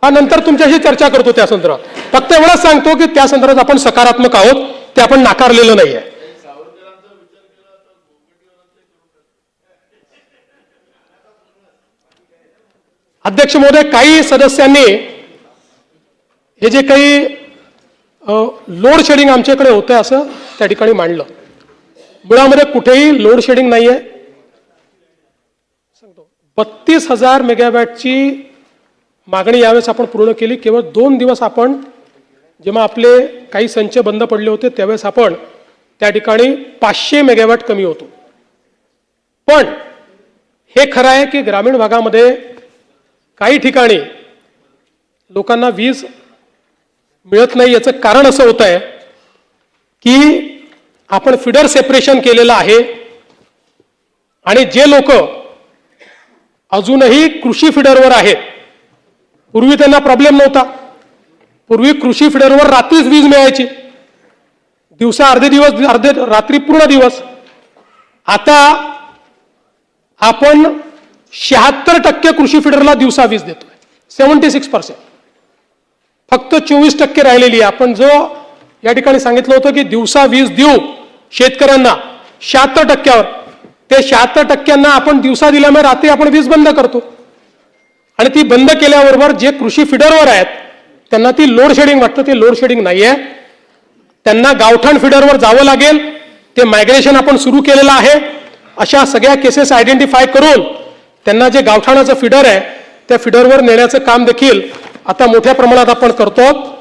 हा नंतर तुमच्याशी चर्चा करतो त्या संदर्भात. फक्त एवढंच सांगतो की त्या संदर्भात आपण सकारात्मक आहोत, ते आपण नाकारलेलं नाहीये. अध्यक्ष महोदय, काही सदस्यांनी हे जे काही लोड शेडिंग आमच्याकडे होतं असं त्या ठिकाणी मांडलं. मुळामध्ये कुठेही लोड शेडिंग नाहीये. सांगतो 32,000 मेगावॅटची मागणी यावेळेस आपण पूर्ण केली. केवळ 2 दिवस आपण, जेव्हा आपले काही संच बंद पडले होते त्यावेळेस आपण त्या ठिकाणी 500 मेगावॅट कमी होतो. पण हे खरं आहे की ग्रामीण भागामध्ये काही ठिकाणी लोकांना वीज मिळत नाही. याचं कारण असं होत आहे की आपण फिडर सेपरेशन केलेलं आहे आणि जे लोक अजूनही कृषी फिडरवर आहेत, पूर्वी त्यांना प्रॉब्लेम नव्हता. पूर्वी कृषी फिडरवर रात्रीच वीज मिळायची, दिवसा अर्धे दिवस, अर्धे रात्री पूर्ण दिवस. आता आपण 76% कृषी फिडरला दिवसा वीज देतोय, 76%. फक्त 24% राहिलेली आहे. आपण जो या ठिकाणी सांगितलं होतं की दिवसा वीज देऊ शेतकऱ्यांना 76%वर, ते 76%ना आपण दिवसा दिल्यामुळे रात्री आपण वीज बंद करतो. आणि ती बंद केल्याबरोबर जे कृषी फिडरवर आहेत त्यांना ती लोड शेडिंग वाटतं. ते लोड शेडिंग नाहीये. त्यांना गावठाण फिडरवर जावं लागेल. ते मायग्रेशन आपण सुरू केलेलं आहे. अशा सगळ्या केसेस आयडेंटिफाय करून त्यांना जे गावठाणाचं फिडर आहे त्या फिडरवर नेण्याचं काम देखील आता मोठ्या प्रमाणात आपण करतो.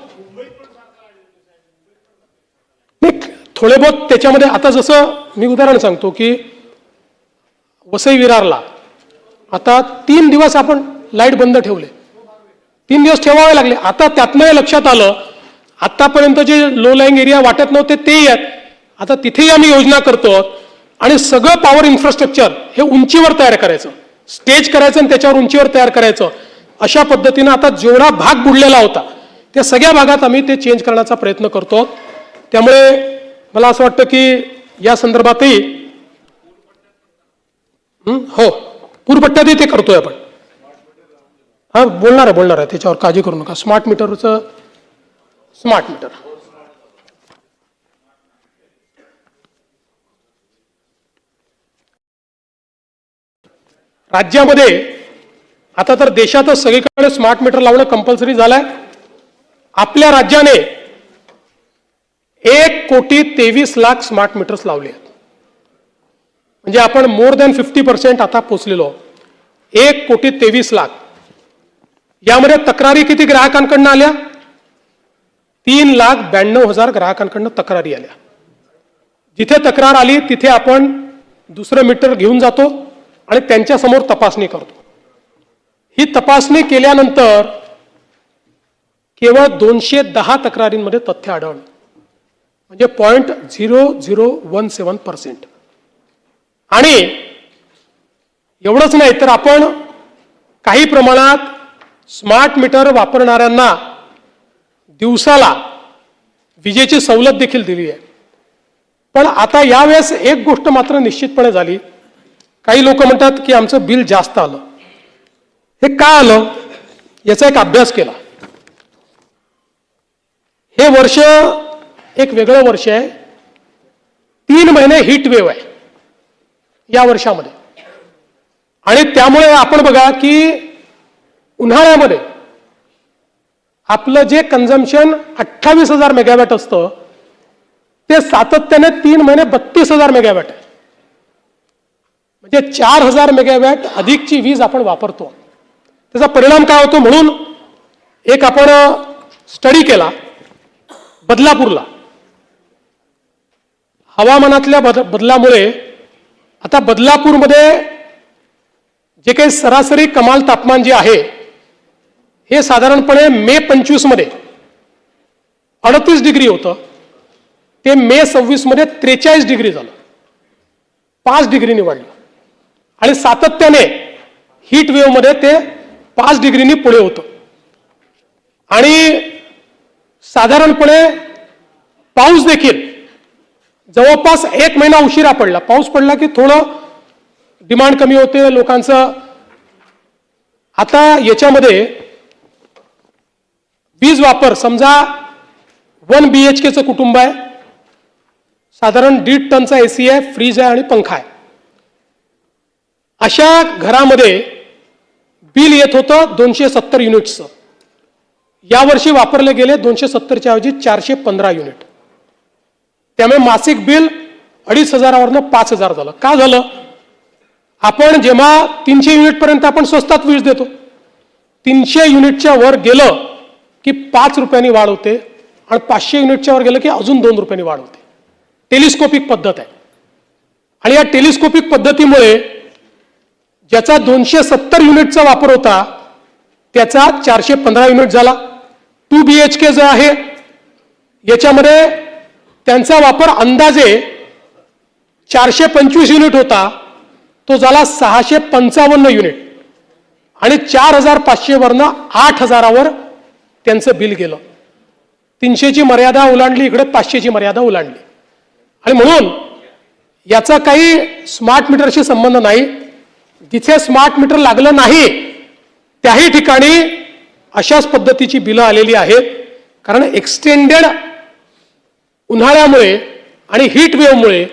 थोडे बहुत त्याच्यामध्ये आता जसं मी उदाहरण सांगतो की वसई विरारला आता 3 दिवस आपण लाईट बंद ठेवले, 3 दिवस ठेवावे लागले. आता त्यातनं लक्षात आलं आतापर्यंत जे लो लाईंग एरिया वाटत नव्हते तेही आहेत. आता तिथेही आम्ही योजना करतो आणि सगळं पॉवर इन्फ्रास्ट्रक्चर हे उंचीवर तयार करायचं, स्टेज करायचं आणि त्याच्यावर उंचीवर तयार करायचं. अशा पद्धतीनं आता जेवढा भाग बुडलेला होता त्या सगळ्या भागात आम्ही ते चेंज करण्याचा प्रयत्न करतो. त्यामुळे मला असं वाटतं की या संदर्भातही हो, पूरपट्ट्यातही ते करतोय आपण. हा, बोलणार आहे त्याच्यावर, काळजी करू नका. स्मार्ट मीटरचं स्मार्ट मीटर राज्यामध्ये आता तर देशातच सगळीकडे स्मार्ट मीटर लावणं कंपल्सरी झालंय. आपल्या राज्याने 1,23,00,000 स्मार्ट मीटर्स लावले आहेत. म्हणजे आपण मोर दॅन 50% आता पोहोचलेलो. 1,23,00,000. यामध्ये तक्रारी किती ग्राहकांकडनं आल्या? 3,92,000 ग्राहकांकडनं तक्रारी आल्या. जिथे तक्रार आली तिथे आपण दुसरं मीटर घेऊन जातो आणि त्यांच्यासमोर तपासणी करतो. ही तपासणी केल्यानंतर केवळ 210 तक्रारींमध्ये तथ्य आढळलं. म्हणजे 0.0017%. आणि एवढंच नाही तर आपण काही प्रमाणात स्मार्ट मीटर वापरणाऱ्यांना दिवसाला विजेची सवलत देखील दिली आहे. पण आता यावेळेस एक गोष्ट मात्र निश्चितपणे झाली. काही लोक म्हणतात की आमचं बिल जास्त आलं. हे का आलं याचा एक अभ्यास केला. हे वर्ष एक वेगळं वर्ष आहे. 3 महिने हीट वेव्ह आहे या वर्षामध्ये. आणि त्यामुळे आपण बघा की उन्हाळ्यामध्ये आपलं जे कन्झम्पशन 28,000 मेगावॅट असतं ते सातत्याने 3 महिने 32,000 मेगावॅट आहे. म्हणजे 4,000 मेगावॅट अधिकची वीज आपण वापरतो. त्याचा परिणाम काय होतो म्हणून एक आपण स्टडी केला बदलापूरला. हवामानातल्या बदलामुळे आता बदलापूरमध्ये जे काही सरासरी कमाल तापमान जे आहे हे साधारणपणे मे 25 मध्ये 38 डिग्री होतं. ते मे 26 मध्ये 43 डिग्री झालं. 5 डिग्रीनी वाढलं. आणि सातत्याने हीट वेव्ह मध्ये ते 5 डिग्रीनी पुढे होतं. आणि साधारणपणे पाऊस देखील जवळपास 1 महिना उशिरा पडला. पाऊस पडला की थोडं डिमांड कमी होते लोकांचं. आता याच्यामध्ये वीज वापर समजा 1 BHKचं कुटुंब आहे. साधारण 1.5 टनचा AC आहे, फ्रीज आहे आणि पंखा आहे. अशा घरामध्ये बिल येत होतं 270 युनिट्सचं. यावर्षी वापरले गेले 270च्या ऐवजी 415 युनिट. त्यामुळे मासिक बिल 2,500वरनं 5,000 झालं. का झालं? आपण जेव्हा 300 युनिट पर्यंत आपण स्वस्तात वीज देतो. 300 युनिटच्या वर गेलं की 5 रुपयांनी वाढ होते आणि 500 युनिटच्या वर गेलं की अजून 2 रुपयांनी वाढ होते. टेलिस्कोपिक पद्धत आहे. आणि या टेलिस्कोपिक पद्धतीमुळे ज्याचा 270 युनिटचा वापर होता त्याचा 415 युनिट झाला. 2 BHK जो आहे याच्यामध्ये त्यांचा वापर अंदाजे 425 युनिट होता, तो झाला 655 युनिट. आणि 4,500 वरनं 8,000वर त्यांचं बिल गेलं. 300ची मर्यादा ओलांडली, इकडे 500ची मर्यादा ओलांडली. आणि म्हणून याचा काही स्मार्ट मीटरशी संबंध नाही. जिथे स्मार्ट मीटर लागलं नाही त्याही ठिकाणी अशाच पद्धतीची बिलं आलेली आहेत. कारण एक्सटेंडेड उन्हाळ्यामुळे आणि हीट वेव्हमुळे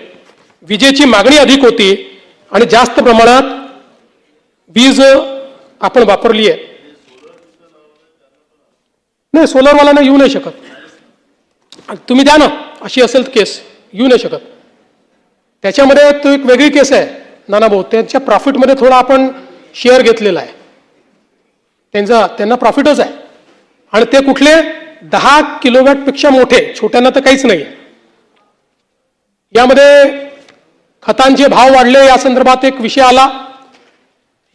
विजेची मागणी अधिक होती आणि जास्त प्रमाणात वीज आपण वापरली आहे. नाही, सोलरवाल्यांना येऊ नाही शकत. तुम्ही द्या ना, अशी असेल केस येऊ नाही शकत. त्याच्यामध्ये तो एक वेगळी केस आहे नाना भाऊ. त्यांच्या प्रॉफिटमध्ये थोडा आपण शेअर घेतलेला आहे. त्यांना प्रॉफिटच आहे. आणि ते कुठले 10 किलोवॅटपेक्षा मोठे, छोट्यांना तर काहीच नाही. यामध्ये खतांचे भाव वाढले या संदर्भात एक विषय आला.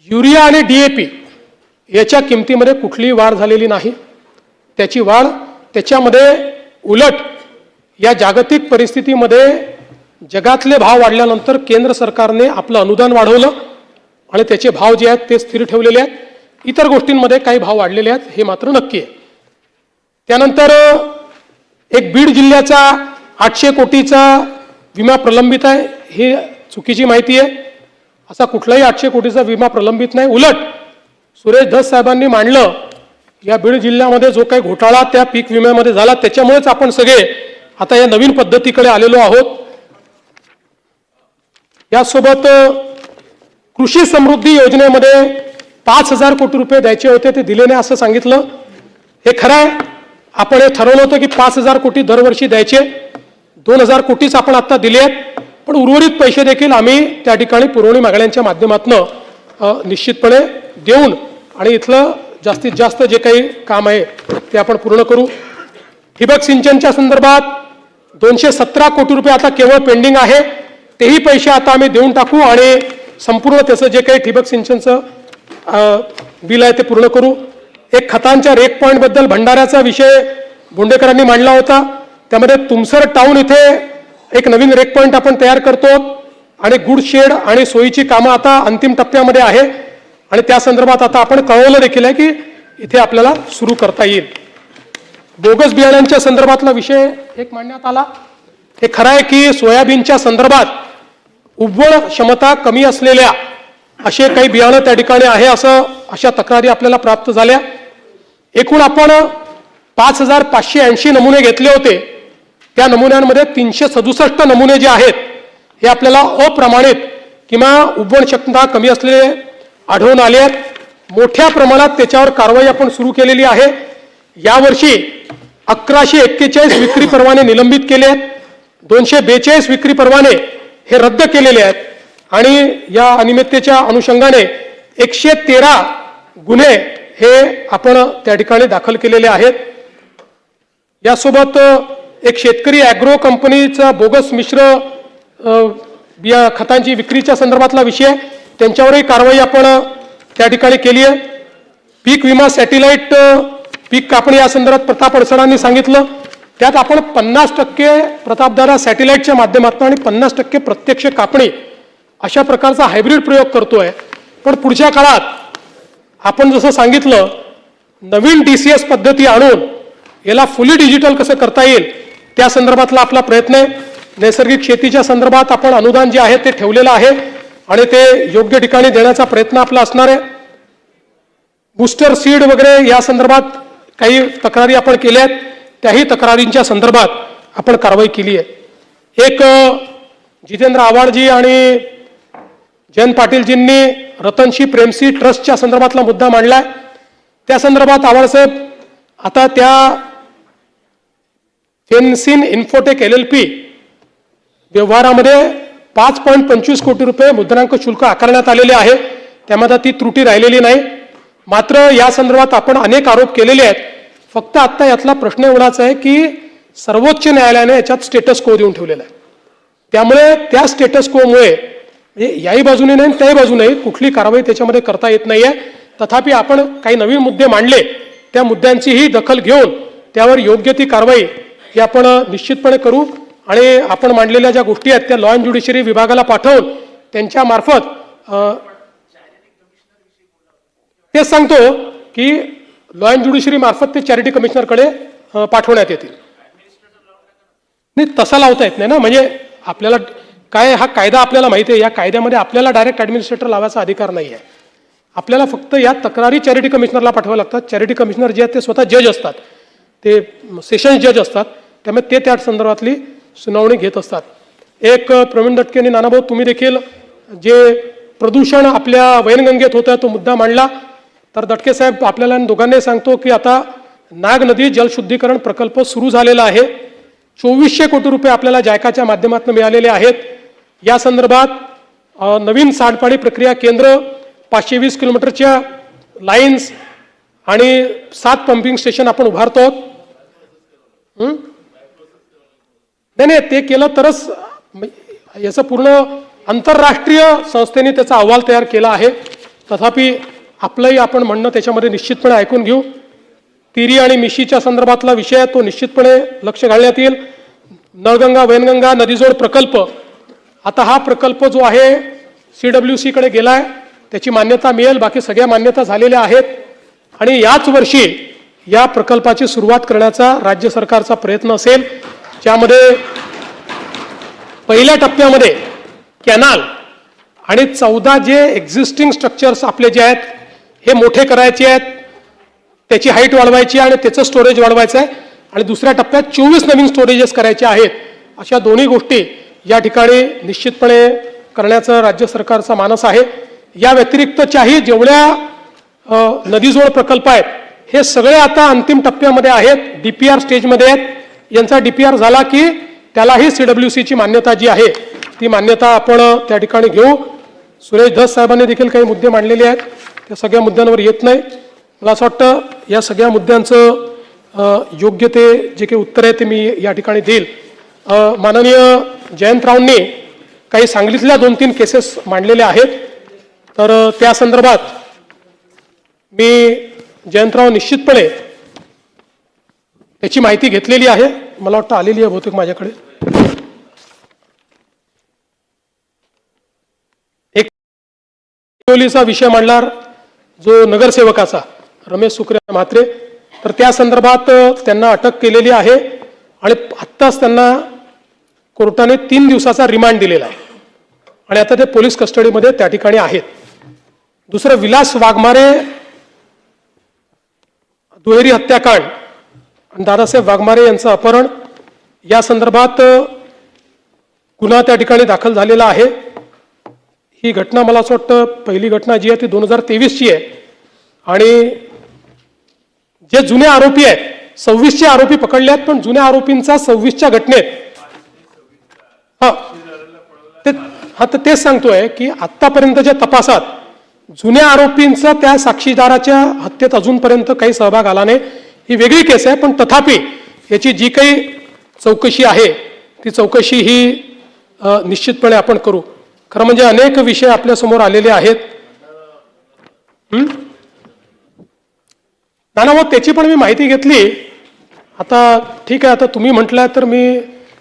युरिया आणि DAP याच्या किमतीमध्ये कुठलीही वाढ झालेली नाही. त्याची वाढ त्याच्यामध्ये उलट या जागतिक परिस्थितीमध्ये जगातले भाव वाढल्यानंतर केंद्र सरकारने आपलं अनुदान वाढवलं आणि त्याचे भाव जे आहेत ते स्थिर ठेवलेले आहेत. इतर गोष्टींमध्ये काही भाव वाढलेले आहेत हे मात्र नक्की आहे. त्यानंतर एक बीड जिल्ह्याचा 800 कोटीचा विमा प्रलंबित आहे, हे चुकीची माहिती आहे. असा कुठलाही 800 कोटीचा विमा प्रलंबित नाही. उलट सुरेश धस साहेबांनी मांडलं, या बीड जिल्ह्यामध्ये जो काही घोटाळा त्या पीक विम्यामध्ये झाला त्याच्यामुळेच आपण सगळे आता या नवीन पद्धतीकडे आलेलो आहोत. यासोबत कृषी समृद्धी योजनेमध्ये 5,000 कोटी रुपये द्यायचे होते, ते दिले नाही असं सांगितलं. हे खरं आहे, आपण हे ठरवलं होतं की 5,000 कोटी दरवर्षी द्यायचे. 2,000 कोटीच आपण आता दिले आहेत, पण उर्वरित पैसे देखील आम्ही त्या ठिकाणी पुरवणी मागण्यांच्या माध्यमातून निश्चितपणे देऊन आणि इथलं जास्तीत जास्त जे काही काम आहे ते आपण पूर्ण करू. ठिबक सिंचनच्या संदर्भात 217 कोटी रुपये आता केवळ पेंडिंग आहे, तेही पैसे आता आम्ही देऊन टाकू आणि संपूर्ण त्याचं जे काही ठिबक सिंचनचं बिल आहे ते पूर्ण करू. एक खतांच्या रेक पॉईंट बद्दल भंडाऱ्याचा विषय बोंडेकरांनी मांडला होता. त्यामध्ये तुमसर टाउन इथे एक नवीन रेक पॉईंट आपण तयार करतो आणि गुड शेड आणि सोयीची कामं आता अंतिम टप्प्यामध्ये आहे आणि त्या संदर्भात आता आपण कळवलं देखील आहे की इथे आपल्याला सुरू करता येईल. बोगस बियाण्यांच्या संदर्भातला विषय एक मांडण्यात आला. हे खरं आहे की सोयाबीनच्या संदर्भात उगवण क्षमता कमी असलेल्या असे काही बियाणं त्या ठिकाणी आहे अशा तक्रारी आपल्याला प्राप्त झाल्या. एकूण आपण 5,580 नमुने घेतले होते. त्या नमुन्यांमध्ये 367 नमुने जे आहेत हे आपल्याला अप्रमाणित किंवा उगवण क्षमता कमी असलेले आढळून आले आहेत. मोठ्या प्रमाणात त्याच्यावर कारवाई आपण सुरू केलेली आहे. यावर्षी 1141 विक्री परवाने निलंबित केले आहेत, 242 विक्री परवाने हे रद्द केलेले आहेत आणि या अनियमिततेच्या अनुषंगाने 113 गुन्हे हे आपण त्या ठिकाणी दाखल केलेले आहेत. यासोबत एक शेतकरी ॲग्रो कंपनीचा बोगस मिश्र बिया खतांची विक्रीच्या संदर्भातला विषय, त्यांच्यावरही कारवाई आपण त्या ठिकाणी केली आहे. पीक विमा सॅटेलाइट पीक कापणी या संदर्भात प्रताप अडसरांनी सांगितलं, त्यात आपण 50% प्रतापदारा सॅटेलाइटच्या माध्यमातून आणि 50% प्रत्यक्ष कापणी अशा प्रकारचा हायब्रिड प्रयोग करतोय. पण पुढच्या काळात आपण जसं सांगितलं नवीन DCS पद्धती आणून याला फुली डिजिटल कसं करता येईल त्या संदर्भातला आपला प्रयत्न आहे. नैसर्गिक शेतीच्या संदर्भात आपण अनुदान जे आहे ते ठेवलेलं आहे आणि ते योग्य ठिकाणी देण्याचा प्रयत्न आपला असणार आहे. बूस्टर सीड वगैरे या संदर्भात काही तक्रारी आपण केल्या आहेत, त्याही तक्रारींच्या संदर्भात आपण कारवाई केली आहे. एक जितेंद्र आव्हाडजी आणि जयंत पाटीलजींनी रतनशी प्रेमसी ट्रस्टच्या संदर्भातला मुद्दा मांडलाय. त्या संदर्भात आव्हाडसाहेब आता त्या फेन्सिन इन्फोटेक LLP व्यवहारामध्ये 5.25 कोटी रुपये मुद्रांक शुल्क आकारण्यात आलेले आहे. त्यामध्ये ती त्रुटी राहिलेली नाही. मात्र या संदर्भात आपण अनेक आरोप केलेले आहेत. फक्त आता यातला प्रश्न एवढाच आहे की सर्वोच्च न्यायालयाने याच्यात स्टेटस को देऊन ठेवलेला आहे. त्यामुळे त्या स्टेटस कोमुळे याही बाजूने नाही त्याही बाजूने कुठली कारवाई त्याच्यामध्ये करता येत नाहीये. तथापि आपण काही नवीन मुद्दे मांडले, त्या मुद्द्यांचीही दखल घेऊन त्यावर योग्य ती कारवाई ही आपण निश्चितपणे करू आणि आपण मांडलेल्या ज्या गोष्टी आहेत त्या लॉ अँड ज्युडिशरी विभागाला पाठवून त्यांच्या मार्फत तेच सांगतो की लॉ अँड ज्युडिशरी मार्फत ते चॅरिटी कमिशनरकडे पाठवण्यात येतील. नाही तसा लावता येत नाही ना, म्हणजे आपल्याला काय हा कायदा आपल्याला माहिती आहे, या कायद्यामध्ये आपल्याला डायरेक्ट ॲडमिनिस्ट्रेटर लावायचा अधिकार नाही आहे. आपल्याला फक्त या तक्रारी चॅरिटी कमिशनरला पाठवाव्या लागतात. चॅरिटी कमिशनर जे आहेत ते स्वतः जज असतात, ते सेशन्स जज असतात, त्यामुळे ते त्या संदर्भातली सुनावणी घेत असतात. एक प्रवीण दटके आणि नानाभाऊ तुम्ही देखील जे प्रदूषण आपल्या वैनगंगेत होतं तो मुद्दा मांडला. तर दटके साहेब आपल्याला दोघांनाही सांगतो की आता नाग नदी जलशुद्धीकरण प्रकल्प सुरू झालेला आहे. 2400 कोटी रुपये आपल्याला जायकाच्या माध्यमातून मिळालेले आहेत. या संदर्भात नवीन सांडपाणी प्रक्रिया केंद्र, 520 किलोमीटरच्या लाईन्स आणि 7 पंपिंग स्टेशन आपण उभारतो. नाही ते केलं तरच याचं पूर्ण आंतरराष्ट्रीय संस्थेने त्याचा अहवाल तयार केला आहे. तथापि आपलंही आपण म्हणणं त्याच्यामध्ये निश्चितपणे ऐकून घेऊ. तिरी आणि मिशीच्या संदर्भातला विषय तो निश्चितपणे लक्ष घालण्यात येईल. नळगंगा वैनगंगा नदीजोड प्रकल्प, आता हा प्रकल्प जो आहे CWC कडे गेलाय, त्याची मान्यता मिळेल. बाकी सगळ्या मान्यता झालेल्या आहेत आणि याच वर्षी या प्रकल्पाची सुरुवात करण्याचा राज्य सरकारचा प्रयत्न असेल, ज्यामध्ये पहिल्या टप्प्यामध्ये कॅनाल आणि 14 जे एक्झिस्टिंग स्ट्रक्चर्स आपले जे आहेत हे मोठे करायचे आहेत, त्याची हाईट वाढवायची आणि त्याचं स्टोरेज वाढवायचं आहे आणि दुसऱ्या टप्प्यात 24 नवीन स्टोरेजेस करायचे आहेत. अशा दोन्ही गोष्टी या ठिकाणी निश्चितपणे करण्याचं राज्य सरकारचा मानस आहे. या व्यतिरिक्तच्याही जेवढ्या नदीजोड प्रकल्प आहेत हे सगळे आता अंतिम टप्प्यामध्ये आहेत, DPR स्टेजमध्ये आहेत. यांचा DPR झाला की त्यालाही CWCची मान्यता जी आहे ती मान्यता आपण त्या ठिकाणी घेऊ. सुरेश धस साहेबांनी देखील काही मुद्दे मांडलेले आहेत, त्या सगळ्या मुद्द्यांवर येत नाही. मला असं वाटतं या सगळ्या मुद्द्यांचं योग्य ते जे काही उत्तर आहे ते मी या ठिकाणी देईल. माननीय जयंतरावांनी काही सांगलीतल्या 2-3 केसेस मांडलेल्या आहेत, तर त्या संदर्भात मी जयंतराव निश्चितपणे त्याची माहिती घेतलेली आहे. मला वाटतं आलेली आहे बहुतेक माझ्याकडे. एक कोलीचा विषय मांडला जो नगरसेवकाचा रमेश सुकरे म्हात्रे, तर त्या संदर्भात त्यांना अटक केलेली आहे आणि आत्ताच त्यांना कोर्टाने 3 दिवसाचा रिमांड दिलेला आहे आणि आता ते पोलीस कस्टडीमध्ये त्या ठिकाणी आहेत. दुसरं विलास वाघमारे दुहेरी हत्याकांड आणि दादासाहेब वाघमारे यांचं अपहरण या संदर्भात गुन्हा त्या ठिकाणी दाखल झालेला आहे. ही घटना मला असं वाटतं पहिली घटना जी आहे ती 2023ची आहे आणि जे जुने आरोपी आहेत 26चे आरोपी पकडले आहेत, पण जुन्या आरोपींचा 26च्या घटनेत तर तेच सांगतोय की आतापर्यंतच्या तपासात जुन्या आरोपींचा त्या साक्षीदाराच्या हत्येत अजूनपर्यंत काही सहभाग आला नाही. ही वेगळी केस आहे, पण तथापि याची जी काही चौकशी आहे ती चौकशी ही निश्चितपणे आपण करू. खरं म्हणजे अनेक विषय आपल्या समोर आलेले आहेत. नाना मग त्याची पण मी माहिती घेतली. आता ठीक आहे, आता तुम्ही म्हटलं तर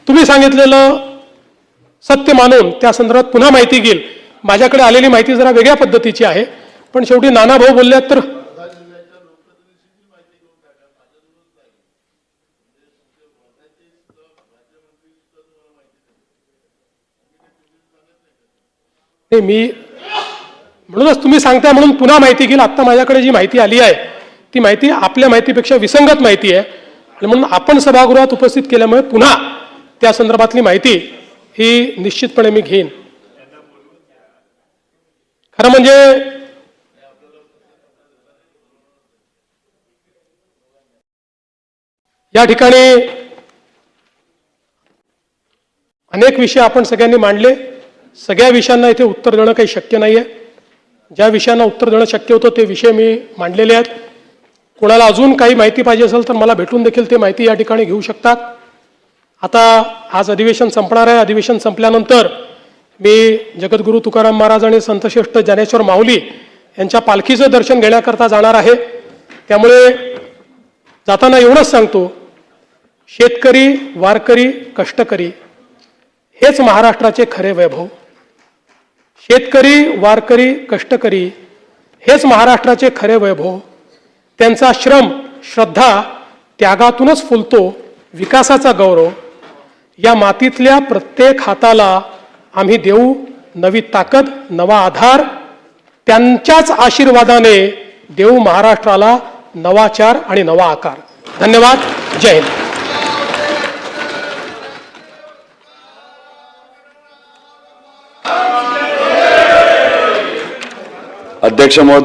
तुम्ही सांगितलेलं सत्य मानून त्या संदर्भात पुन्हा माहिती घेईल. माझ्याकडे आलेली माहिती जरा वेगळ्या पद्धतीची आहे, पण शेवटी नाना भाऊ बोलल्यात तर मी म्हणूनच तुम्ही सांगताय म्हणून पुन्हा माहिती घेईल. आता माझ्याकडे जी माहिती आली आहे ती माहिती आपल्या माहितीपेक्षा विसंगत माहिती आहे आणि म्हणून आपण सभागृहात उपस्थित केल्यामुळे पुन्हा त्या संदर्भातली माहिती ही निश्चितपणे मी घेईन. खरं म्हणजे या ठिकाणी अनेक विषय आपण सगळ्यांनी मांडले. सगळ्या विषयांना इथे उत्तर देणं काही शक्य नाही आहे. ज्या विषयांना उत्तर देणं शक्य होतं ते विषय मी मांडलेले आहेत. कोणाला अजून काही माहिती पाहिजे असेल तर मला भेटून देखील ते माहिती या ठिकाणी घेऊ शकतात. आता आज अधिवेशन संपणार आहे. अधिवेशन संपल्यानंतर मी जगद्गुरू तुकाराम महाराज आणि संतश्रेष्ठ ज्ञानेश्वर माऊली यांच्या पालखीचं दर्शन घेण्याकरता जाणार आहे. त्यामुळे जाताना एवढंच सांगतो, शेतकरी, वारकरी, कष्टकरी हेच महाराष्ट्राचे खरे वैभव. शेतकरी, वारकरी, कष्टकरी हेच महाराष्ट्राचे खरे वैभव. त्यांचा श्रम, श्रद्धा, त्यागातूनच फुलतो विकासाचा गौरव. या मातीतल्या प्रत्येक हाताला आम्ही देऊ नवी ताकद, नवा आधार. त्यांच्याच आशीर्वादाने देऊ महाराष्ट्राला नवाचार आणि नवा आकार. धन्यवाद. जय हिंद. अध्यक्ष महोदय.